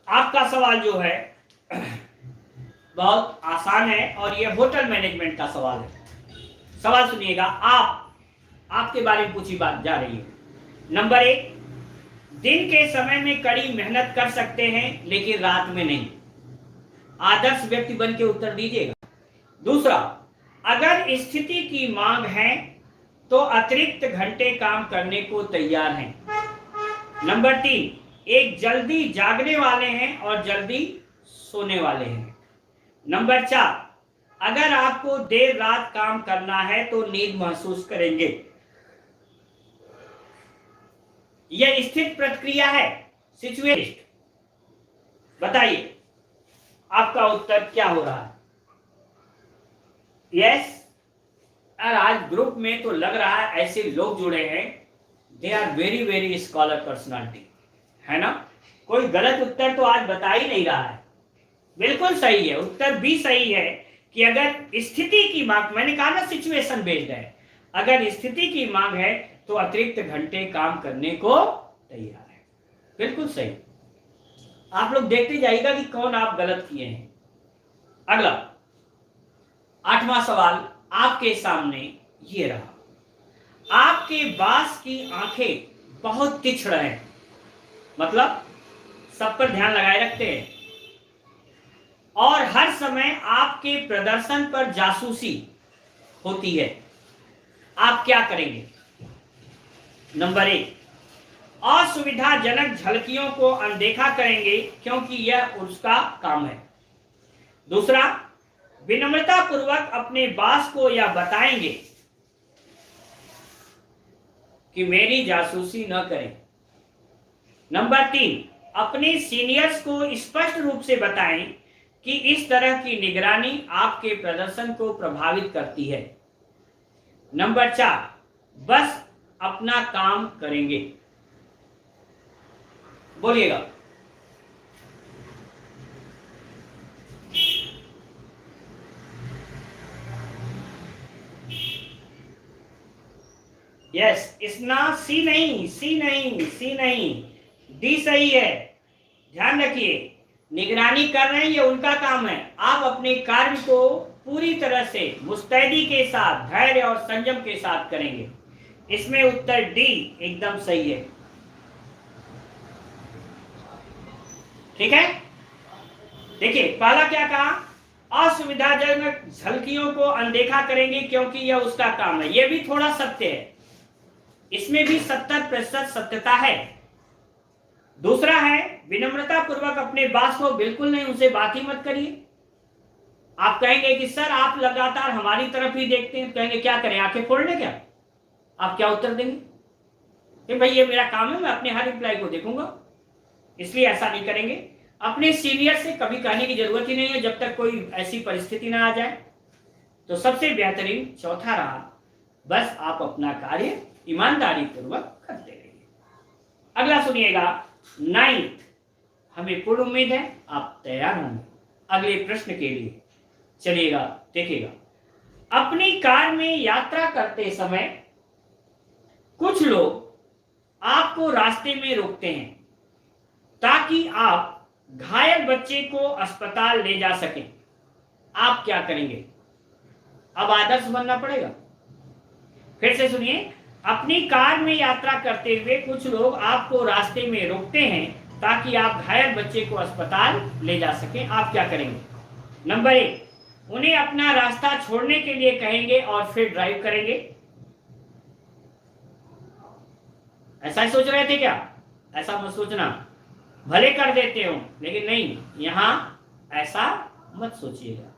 आपका सवाल जो है बहुत आसान है और यह होटल मैनेजमेंट का सवाल है। सवाल सुनिएगा। आपके बारे में पूछी बात जा रही है। नंबर 1, दिन के समय में कड़ी मेहनत कर सकते हैं लेकिन रात में नहीं। आदर्श व्यक्ति बन के उत्तर दीजिएगा। दूसरा, अगर स्थिति की मांग है तो अतिरिक्त घंटे काम करने को तैयार हैं। नंबर 3, एक जल्दी जागने वाले हैं और जल्दी सोने वाले हैं। नंबर 4, अगर आपको देर रात काम करना है तो नींद महसूस करेंगे। यह स्थित प्रतिक्रिया है, सिचुएशन। बताइए आपका उत्तर क्या हो रहा है? यस। और आज ग्रुप में तो लग रहा है ऐसे लोग जुड़े हैं, they are very very scholar personality, है ना? कोई गलत उत्तर तो आज बता ही नहीं रहा है। बिल्कुल सही है, उत्तर भी सही है कि अगर स्थिति की मांग, मैंने कहा ना सिचुएशन बेस्ड है, अगर स्थिति की मांग है तो अतिरिक्त घंटे काम करने को तैयार है। बिल्कुल सही। आप लोग देखते जाइएगा कि कौन आप गलत किए हैं। अगला 8वां सवाल आपके सामने ये रहा। आपके बास की आंखें बहुत तीक्ष्ण हैं, मतलब सब पर ध्यान लगाए रखते हैं और हर समय आपके प्रदर्शन पर जासूसी होती है। आप क्या करेंगे? नंबर 1, असुविधाजनक झलकियों को अनदेखा करेंगे क्योंकि यह उसका काम है। दूसरा, विनम्रता पूर्वक अपने बॉस को यह बताएंगे कि मेरी जासूसी न करें। नंबर 3, अपने सीनियर्स को स्पष्ट रूप से बताएं कि इस तरह की निगरानी आपके प्रदर्शन को प्रभावित करती है। नंबर 4, बस अपना काम करेंगे। बोलिएगा। यस, इसना सी नहीं, सी नहीं, सी नहीं, डी सही है। ध्यान रखिए, निगरानी कर रहे हैं ये उनका काम है। आप अपने कार्य को पूरी तरह से मुस्तैदी के साथ, धैर्य और संयम के साथ करेंगे। इसमें उत्तर डी एकदम सही है। ठीक है, देखिए पहला क्या कहा? असुविधाजनक झलकियों को अनदेखा करेंगे क्योंकि यह उसका काम है। यह भी थोड़ा सत्य है, इसमें भी 70% सत्यता है। दूसरा है, विनम्रता पूर्वक अपने बॉस को बिल्कुल नहीं, उनसे बात ही मत करिए। आप कहेंगे कि सर आप लगातार हमारी तरफ ही देखते हैं, कहेंगे क्या करें, आंखें फोड़ लें क्या? आप क्या उत्तर देंगे? कि भाई ये मेरा काम है, मैं अपने हर एम्प्लॉय को देखूंगा, इसलिए ऐसा नहीं करेंगे। अपने सीनियर से कभी कहने की जरूरत ही नहीं है जब तक कोई ऐसी परिस्थिति ना आ जाए। तो सबसे बेहतरीन चौथा रहा, बस आप अपना कार्य ईमानदारी पूर्वक करते रहिए। अगला सुनिएगा 9th, हमें पूर्ण उम्मीद है आप तैयार होंगे अगले प्रश्न के लिए। चलिएगा देखिएगा। अपनी कार में यात्रा करते समय कुछ लोग आपको रास्ते में रोकते हैं ताकि आप घायल बच्चे को अस्पताल ले जा सकें। आप क्या करेंगे? अब आदर्श बनना पड़ेगा। फिर से सुनिए। अपनी कार में यात्रा करते हुए कुछ लोग आपको रास्ते में रोकते हैं ताकि आप घायल बच्चे को अस्पताल ले जा सकें। आप क्या करेंगे? नंबर 1, उन्हें अपना रास्ता छोड़ने के लिए कहेंगे और फिर ड्राइव करेंगे। ऐसा ही सोच रहे थे क्या? ऐसा मत सोचना, भले कर देते हो लेकिन नहीं, यहां ऐसा मत सोचिएगा।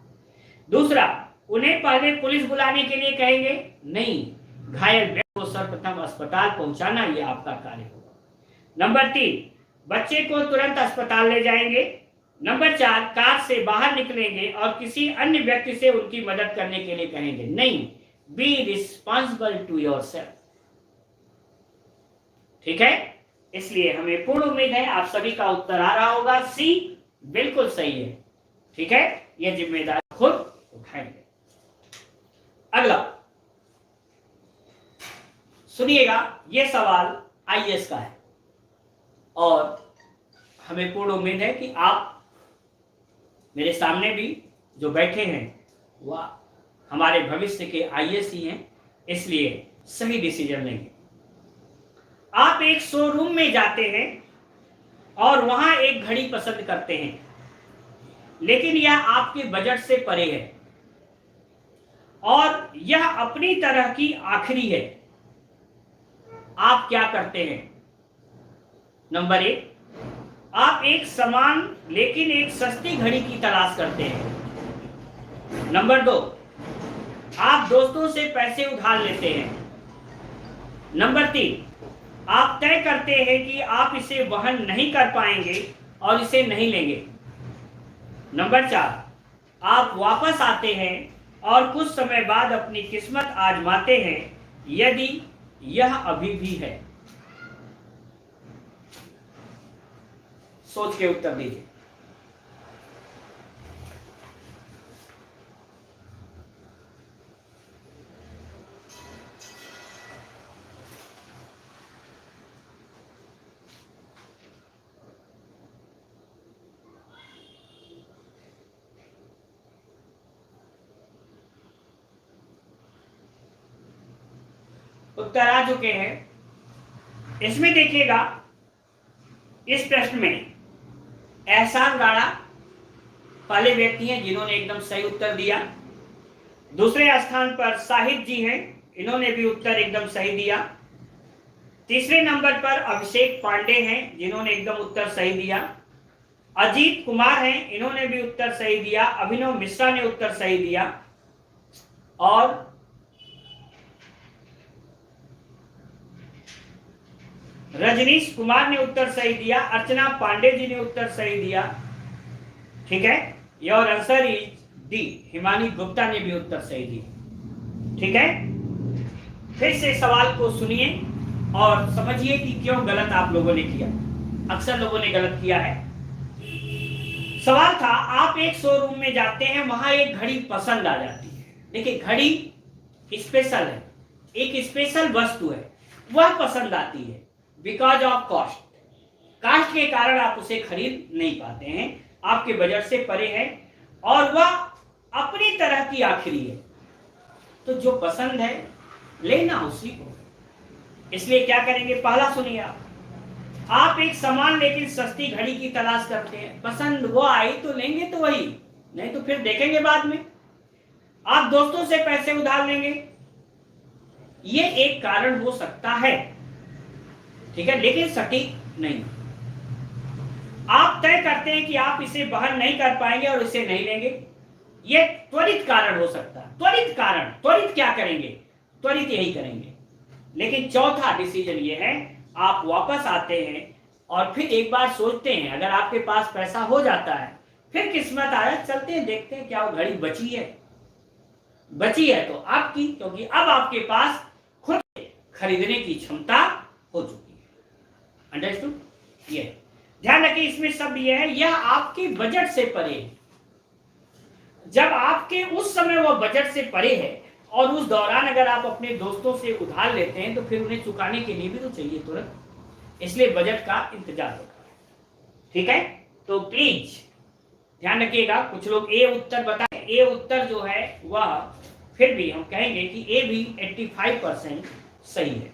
दूसरा, उन्हें पहले पुलिस बुलाने के लिए कहेंगे। नहीं, घायल व्यक्ति को सर्वप्रथम अस्पताल पहुंचाना यह आपका कार्य होगा। नंबर 3, बच्चे को तुरंत अस्पताल ले जाएंगे। नंबर 4, कार से बाहर निकलेंगे और किसी अन्य व्यक्ति से उनकी मदद करने के लिए कहेंगे। नहीं, बी रिस्पॉन्सिबल टू योरसेल्फ। ठीक है, इसलिए हमें पूर्ण उम्मीद है आप सभी का उत्तर आ रहा होगा। सी बिल्कुल सही है। ठीक है, यह जिम्मेदारी खुद उठाएंगे। अगला सुनिएगा, यह सवाल आईएएस का है और हमें पूर्ण उम्मीद है कि आप मेरे सामने भी जो बैठे हैं वह हमारे भविष्य के आईएएस ही हैं, इसलिए सही डिसीजन लेंगे। आप एक शोरूम में जाते हैं और वहां एक घड़ी पसंद करते हैं, लेकिन यह आपके बजट से परे है और यह अपनी तरह की आखिरी है। आप क्या करते हैं? नंबर 1, आप एक समान लेकिन एक सस्ती घड़ी की तलाश करते हैं। नंबर 2, आप दोस्तों से पैसे उधार लेते हैं। नंबर 3, आप तय करते हैं कि आप इसे वहन नहीं कर पाएंगे और इसे नहीं लेंगे। नंबर 4, आप वापस आते हैं और कुछ समय बाद अपनी किस्मत आजमाते हैं यदि यह अभी भी है। सोच के उत्तर दीजिए। उत्तर आ चुके हैं। इसमें देखिएगा, इस प्रश्न में एहसान राणा पहले व्यक्ति हैं जिन्होंने एकदम सही उत्तर दिया। दूसरे स्थान पर साहिद जी हैं, इन्होंने भी उत्तर एकदम सही दिया। तीसरे नंबर पर अभिषेक पांडे हैं जिन्होंने एकदम उत्तर सही दिया। अजीत कुमार हैं, इन्होंने भी उत्तर सही दिया। अभिनव मिश्रा ने उत्तर सही दिया और रजनीश कुमार ने उत्तर सही दिया। अर्चना पांडे जी ने उत्तर सही दिया। ठीक है, your answer is D. Himani Gupta ने भी उत्तर सही दिया। ठीक है, फिर से सवाल को सुनिए और समझिए कि क्यों गलत आप लोगों ने किया। अक्सर लोगों ने गलत किया है। सवाल था, आप एक शोरूम में जाते हैं, वहां एक घड़ी पसंद आ जाती है। देखिए, घड़ी स्पेशल है, एक स्पेशल वस्तु है, वह पसंद आती है बिकॉज ऑफ कॉस्ट। कास्ट के कारण आप उसे खरीद नहीं पाते हैं, आपके बजट से परे है और वह अपनी तरह की आखिरी है। तो जो पसंद है लेना उसी को। इसलिए क्या करेंगे? पहला सुनिए, आप एक समान लेकिन सस्ती घड़ी की तलाश करते हैं। पसंद वो आई तो लेंगे तो वही, नहीं तो फिर देखेंगे बाद में। आप दोस्तों से पैसे उधार लेंगे, ये एक कारण हो सकता है, ठीक है, लेकिन सटीक नहीं। आप तय करते हैं कि आप इसे वहन नहीं कर पाएंगे और इसे नहीं लेंगे, ये त्वरित कारण हो सकता है। त्वरित कारण, त्वरित क्या करेंगे? त्वरित यही करेंगे। लेकिन चौथा डिसीजन ये है, आप वापस आते हैं और फिर एक बार सोचते हैं, अगर आपके पास पैसा हो जाता है, फिर किस्मत आया, चलते हैं देखते हैं क्या वो घड़ी बची है। बची है तो आपकी, क्योंकि अब आपके पास खुद खरीदने की क्षमता हो चुकी है। अंडरस्टूड? ये ध्यान रखिए, इसमें सब ये है, यह आपके बजट से परे है। जब आपके उस समय वो बजट से परे है और उस दौरान अगर आप अपने दोस्तों से उधार लेते हैं तो फिर उन्हें चुकाने के लिए भी तो चाहिए तुरंत, इसलिए बजट का इंतजार होता है। ठीक है, तो प्लीज ध्यान रखिएगा। कुछ लोग ए उत्तर बताएं। ए उत्तर जो है वह फिर भी हम कहेंगे कि ए भी 85% सही है।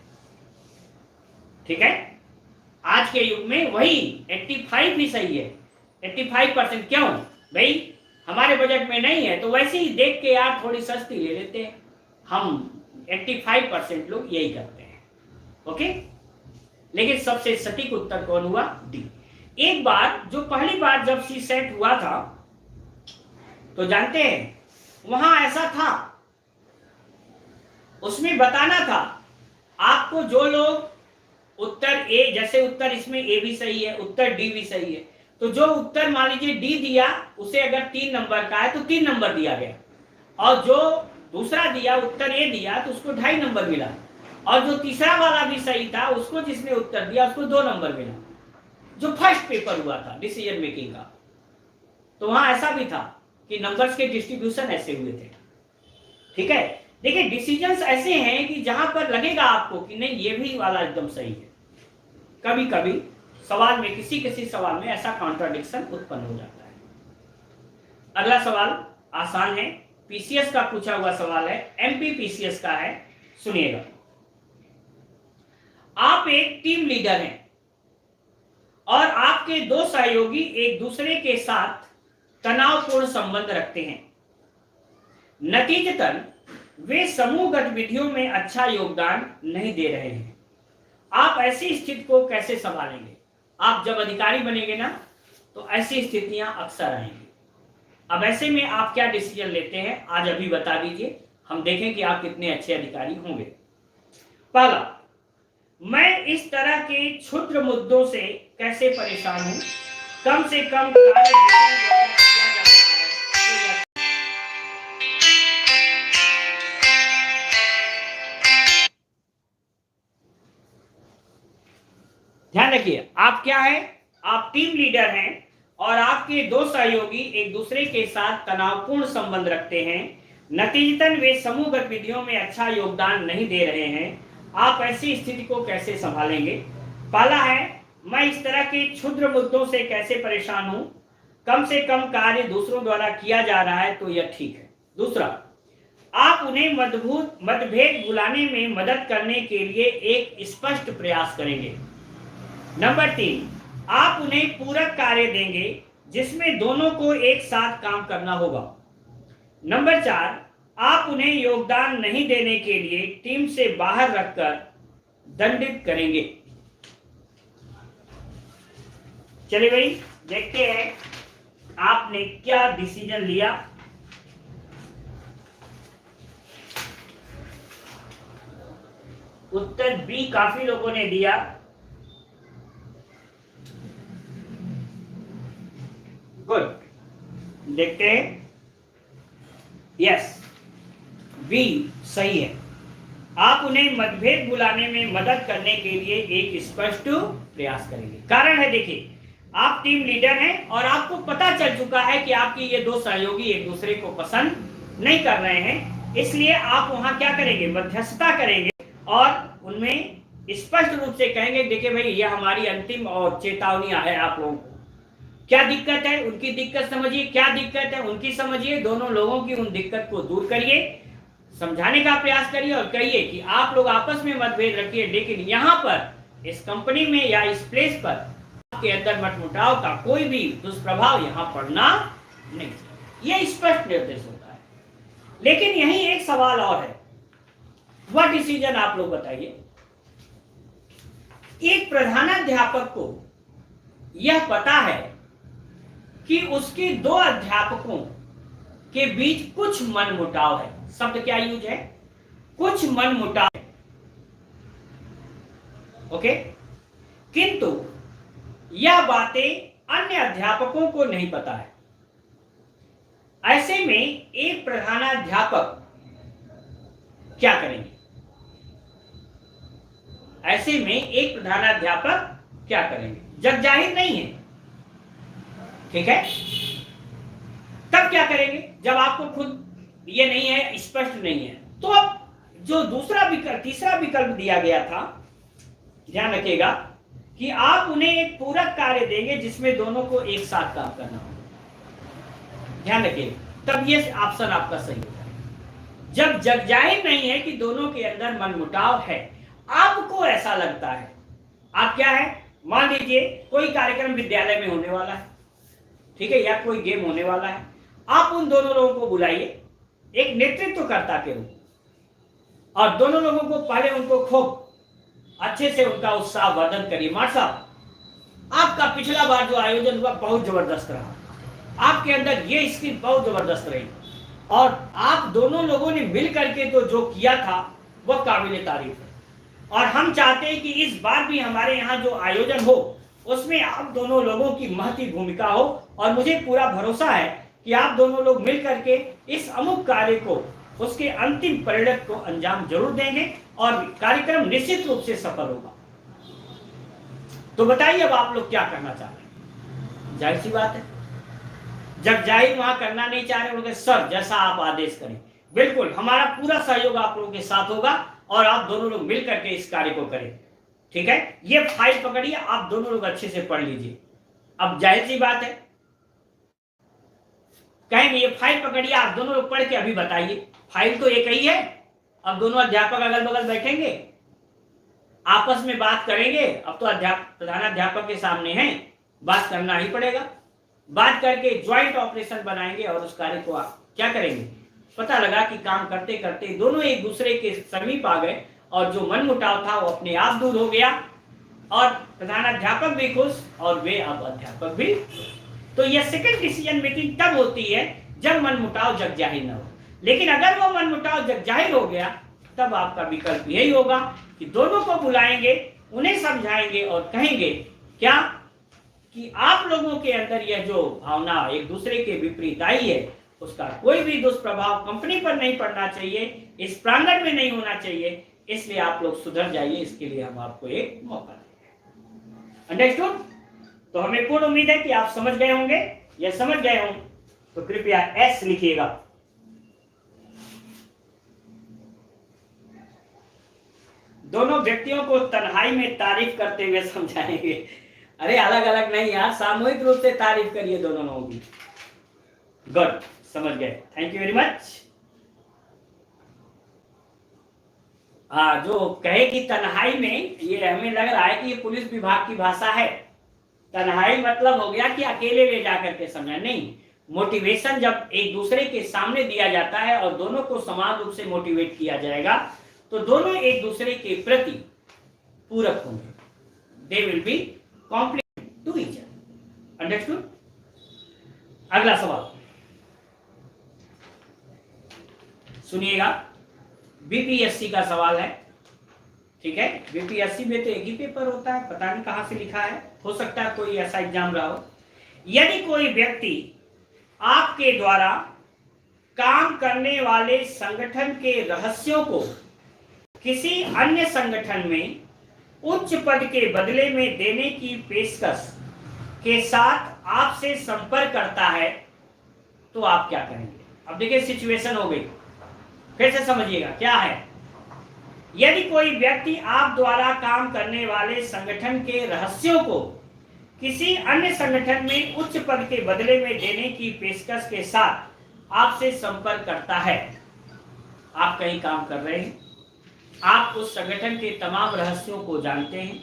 ठीक है, आज के युग में वही 85 भी सही है। 85% क्यों भाई? हमारे बजट में नहीं है तो वैसे ही देख के यार थोड़ी सस्ती ले लेते हैं। हम 85% लोग यही करते हैं। ओके, लेकिन सबसे सटीक उत्तर कौन हुआ? डी। एक बार जो पहली बार जब सी सेट हुआ था तो जानते हैं वहां ऐसा था, उसमें बताना था आपको, जो लोग उत्तर ए, जैसे उत्तर इसमें ए भी सही है, उत्तर डी भी सही है, तो जो उत्तर मान लीजिए डी दिया उसे अगर 3 नंबर का है तो 3 नंबर दिया गया, और जो दूसरा दिया उत्तर ए दिया तो उसको 2.5 नंबर मिला, और जो तीसरा वाला भी सही था उसको जिसने उत्तर दिया उसको 2 नंबर मिला। जो फर्स्ट पेपर हुआ था डिसीजन मेकिंग का, तो वहां ऐसा भी था कि नंबर्स के डिस्ट्रीब्यूशन ऐसे हुए थे। ठीक है, देखिए डिसीजंस ऐसे हैं कि जहां पर लगेगा आपको कि नहीं ये भी वाला एकदम सही है, कभी कभी सवाल में किसी किसी सवाल में ऐसा कॉन्ट्राडिक्शन उत्पन्न हो जाता है। अगला सवाल आसान है, पीसीएस का पूछा हुआ सवाल है, एमपी पीसीएस का है, सुनिएगा। आप एक टीम लीडर हैं और आपके दो सहयोगी एक दूसरे के साथ तनावपूर्ण संबंध रखते हैं। नतीजतन वे समूह गतिविधियों में अच्छा योगदान नहीं दे रहे हैं। आप ऐसी स्थिति को कैसे संभालेंगे? आप जब अधिकारी बनेंगे ना, तो ऐसी स्थितियां अक्सर आएंगी। अब ऐसे में आप क्या डिसीजन लेते हैं, आज अभी बता दीजिए, हम देखें कि आप कितने अच्छे अधिकारी होंगे। पहला, मैं इस तरह के क्षुद्र मुद्दों से कैसे परेशान हूं? कम से कम कार्य किया जा रहा है। ध्यान रखिए, आप क्या है? आप टीम लीडर हैं और आपके दो सहयोगी एक दूसरे के साथ तनावपूर्ण संबंध रखते हैं। नतीजतन वे समूह गतिविधियों में अच्छा योगदान नहीं दे रहे हैं। आप ऐसी स्थिति को कैसे संभालेंगे? पहला है, मैं इस तरह के क्षुद्र मुद्दों से कैसे परेशान हूं? कम से कम कार्य दूसरों द्वारा किया जा रहा है तो यह ठीक है। दूसरा, आप उन्हें मतभेद भुलाने में मदद करने के लिए एक स्पष्ट प्रयास करेंगे। नंबर 3, आप उन्हें पूरक कार्य देंगे जिसमें दोनों को एक साथ काम करना होगा। नंबर 4, आप उन्हें योगदान नहीं देने के लिए टीम से बाहर रखकर दंडित करेंगे। चलिए भाई, देखते हैं आपने क्या डिसीजन लिया। उत्तर बी काफी लोगों ने दिया। गुड, देखते हैं। यस, बी सही है। आप उन्हें मतभेद भुलाने में मदद करने के लिए एक स्पष्ट प्रयास करेंगे। कारण है, देखिए, आप टीम लीडर हैं और आपको पता चल चुका है कि आपके ये दो सहयोगी एक दूसरे को पसंद नहीं कर रहे हैं, इसलिए आप वहां क्या करेंगे? मध्यस्थता करेंगे और उनमें स्पष्ट रूप से कहेंगे, देखिए भाई, यह हमारी अंतिम और चेतावनी है आप लोगों को। क्या दिक्कत है? उनकी दिक्कत समझिए, क्या दिक्कत है उनकी समझिए, दोनों लोगों की उन दिक्कत को दूर करिए, समझाने का प्रयास करिए और कहिए कि आप लोग आपस में मतभेद रखिए, लेकिन यहाँ पर इस कंपनी में या इस प्लेस पर आपके अंदर मतमुटाव का कोई भी दुष्प्रभाव यहाँ पड़ना नहीं। यह स्पष्ट निर्देश होता है। लेकिन यही एक सवाल और है, वह डिसीजन आप लोग बताइए। एक प्रधानाध्यापक को यह पता है कि उसके दो अध्यापकों के बीच कुछ मनमुटाव है। शब्द क्या यूज है? कुछ मनमुटाव है। ओके, किंतु यह बातें अन्य अध्यापकों को नहीं पता है। ऐसे में एक प्रधानाध्यापक क्या करेंगे? ऐसे में एक प्रधानाध्यापक क्या करेंगे? जग जाहिर नहीं है, ठीक है? तब क्या करेंगे? जब आपको खुद ये नहीं है, स्पष्ट नहीं है, तो अब जो दूसरा विकल्प, तीसरा विकल्प दिया गया था, ध्यान रखिएगा कि आप उन्हें एक पूरक कार्य देंगे जिसमें दोनों को एक साथ काम करना हो। ध्यान रखिएगा, तब ये ऑप्शन आपका सही होगा। जब जग जाहिर नहीं है कि दोनों के अंदर मनमुटाव है, आपको ऐसा लगता है, आप क्या है, मान लीजिए कोई कार्यक्रम विद्यालय में होने वाला है, ठीक है, या कोई गेम होने वाला है, आप उन दोनों लोगों को बुलाइए एक नेतृत्वकर्ता के रूप, और दोनों लोगों को पहले उनको खूब अच्छे से उनका उत्साह वर्धन करिए। मार साहब, आपका पिछला बार जो आयोजन हुआ बहुत जबरदस्त रहा, आपके अंदर ये स्किल बहुत जबरदस्त रही, और आप दोनों लोगों ने मिल करके तो जो किया था वह काबिल तारीफ है। और हम चाहते हैं कि इस बार भी हमारे यहाँ जो आयोजन हो उसमें आप दोनों लोगों की महती भूमिका हो, और मुझे पूरा भरोसा है कि आप दोनों लोग मिल करके इस अमुक कार्य को, उसके अंतिम परिणत को अंजाम जरूर देंगे और कार्यक्रम निश्चित रूप से सफल होगा। तो बताइए अब आप लोग क्या करना चाह रहे हैं? जाहिर सी बात है, जब जाहिर वहां करना नहीं चाह रहे, सर जैसा आप आदेश करें, बिल्कुल हमारा पूरा सहयोग आप लोगों के साथ होगा और आप दोनों लोग मिल करके इस कार्य को करें, ठीक है, ये फाइल पकड़िए, आप दोनों लोग अच्छे से पढ़ लीजिए। अब जाहिर सी बात है, कहेंगे ये फाइल पकड़िए, आप दोनों लोग पढ़ के अभी बताइए। फाइल तो एक ही है। अब दोनों अध्यापक अगल बगल बैठेंगे, आपस में बात करेंगे। अब तो प्रधानाध्यापक के सामने है, बात करना ही पड़ेगा। बात करके ज्वाइंट ऑपरेशन बनाएंगे और उस कार्य को आप क्या करेंगे। पता लगा कि काम करते करते दोनों एक दूसरे के समीप आ गए और जो मनमुटाव था वो अपने आप दूर हो गया, और प्रधानाध्यापक भी खुश और वे अब अध्यापक भी। तो यह सेकंड डिसीजन मेकिंग तब होती है जब मनमुटाव जग जाहिर न हो। लेकिन अगर वो मनमुटाव जग जाहिर हो गया, तब आपका विकल्प यही होगा कि दोनों को बुलाएंगे, उन्हें समझाएंगे और कहेंगे क्या कि आप लोगों के अंदर यह जो भावना एक दूसरे के विपरीत आई है, उसका कोई भी दुष्प्रभाव कंपनी पर नहीं पड़ना चाहिए, इस प्रांगण में नहीं होना चाहिए, इसलिए आप लोग सुधर जाइए। इसके लिए हम आपको एक मौका देंगे। अंडरस्टूड? तो हमें पूर्ण उम्मीद है कि आप समझ गए होंगे। या समझ गए हों तो कृपया एस लिखिएगा। दोनों व्यक्तियों को तन्हाई में तारीफ करते हुए समझाएंगे। अरे अलग अलग नहीं यार, सामूहिक रूप से तारीफ करिए दोनों लोगों की। गुड, समझ गए, थैंक यू वेरी मच। जो कहे कि तन्हाई में, ये हमें लग रहा है कि ये पुलिस विभाग की भाषा है। तन्हाई मतलब हो गया कि अकेले ले जाकर के समझा, नहीं। मोटिवेशन जब एक दूसरे के सामने दिया जाता है और दोनों को समान रूप से मोटिवेट किया जाएगा, तो दोनों एक दूसरे के प्रति पूरक होंगे। They will be complement to each other. Understood? अगला सवाल सुनिएगा, बीपीएससी का सवाल है। ठीक है, बीपीएससी में तो एक ही पेपर होता है, पता नहीं कहां से लिखा है, हो सकता है कोई ऐसा एग्जाम रहा हो। यदि कोई व्यक्ति आपके द्वारा काम करने वाले संगठन के रहस्यों को किसी अन्य संगठन में उच्च पद के बदले में देने की पेशकश के साथ आपसे संपर्क करता है, तो आप क्या करेंगे? अब देखिए सिचुएशन हो गई, फिर से समझिएगा क्या है। यदि कोई व्यक्ति आप द्वारा काम करने वाले संगठन के रहस्यों को किसी अन्य संगठन में उच्च पद के बदले में देने की पेशकश के साथ आपसे संपर्क करता है, आप कहीं काम कर रहे हैं, आप उस संगठन के तमाम रहस्यों को जानते हैं,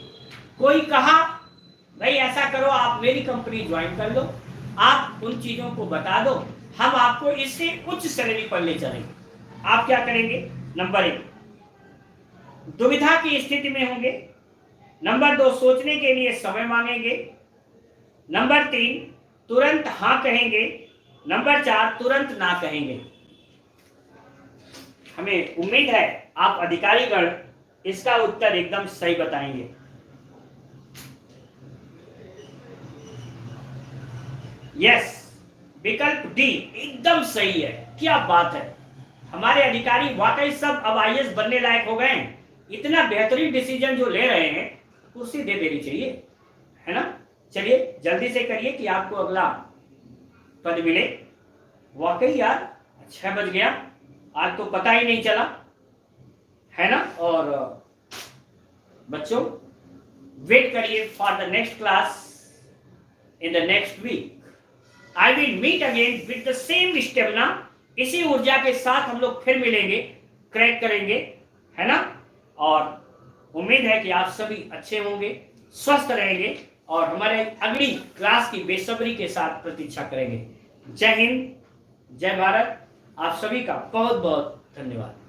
कोई कहा भाई ऐसा करो, आप मेरी कंपनी ज्वाइन कर लो, आप उन चीजों को बता दो, हम आपको इससे उच्च सैलरी पर ले चलेंगे, आप क्या करेंगे? नंबर 1, दुविधा की स्थिति में होंगे। नंबर 2, सोचने के लिए समय मांगेंगे। नंबर 3, तुरंत हां कहेंगे। नंबर 4, तुरंत ना कहेंगे। हमें उम्मीद है आप अधिकारीगण इसका उत्तर एकदम सही बताएंगे। यस, विकल्प डी एकदम सही है। क्या बात है, हमारे अधिकारी वाकई सब अब आईएएस बनने लायक हो गए हैं। इतना बेहतरीन डिसीजन जो ले रहे हैं, कुर्सी दे देनी चाहिए, है ना। चलिए जल्दी से करिए कि आपको अगला पद मिले। वाकई यार 6 बज गया, आज तो पता ही नहीं चला, है ना। और बच्चों वेट करिए for the next class in the next week. I will meet again with the same stamina. इसी ऊर्जा के साथ हम लोग फिर मिलेंगे, क्रैक करेंगे, है ना। और उम्मीद है कि आप सभी अच्छे होंगे, स्वस्थ रहेंगे और हमारे अगली क्लास की बेसब्री के साथ प्रतीक्षा करेंगे। जय हिंद, जय भारत। आप सभी का बहुत बहुत धन्यवाद।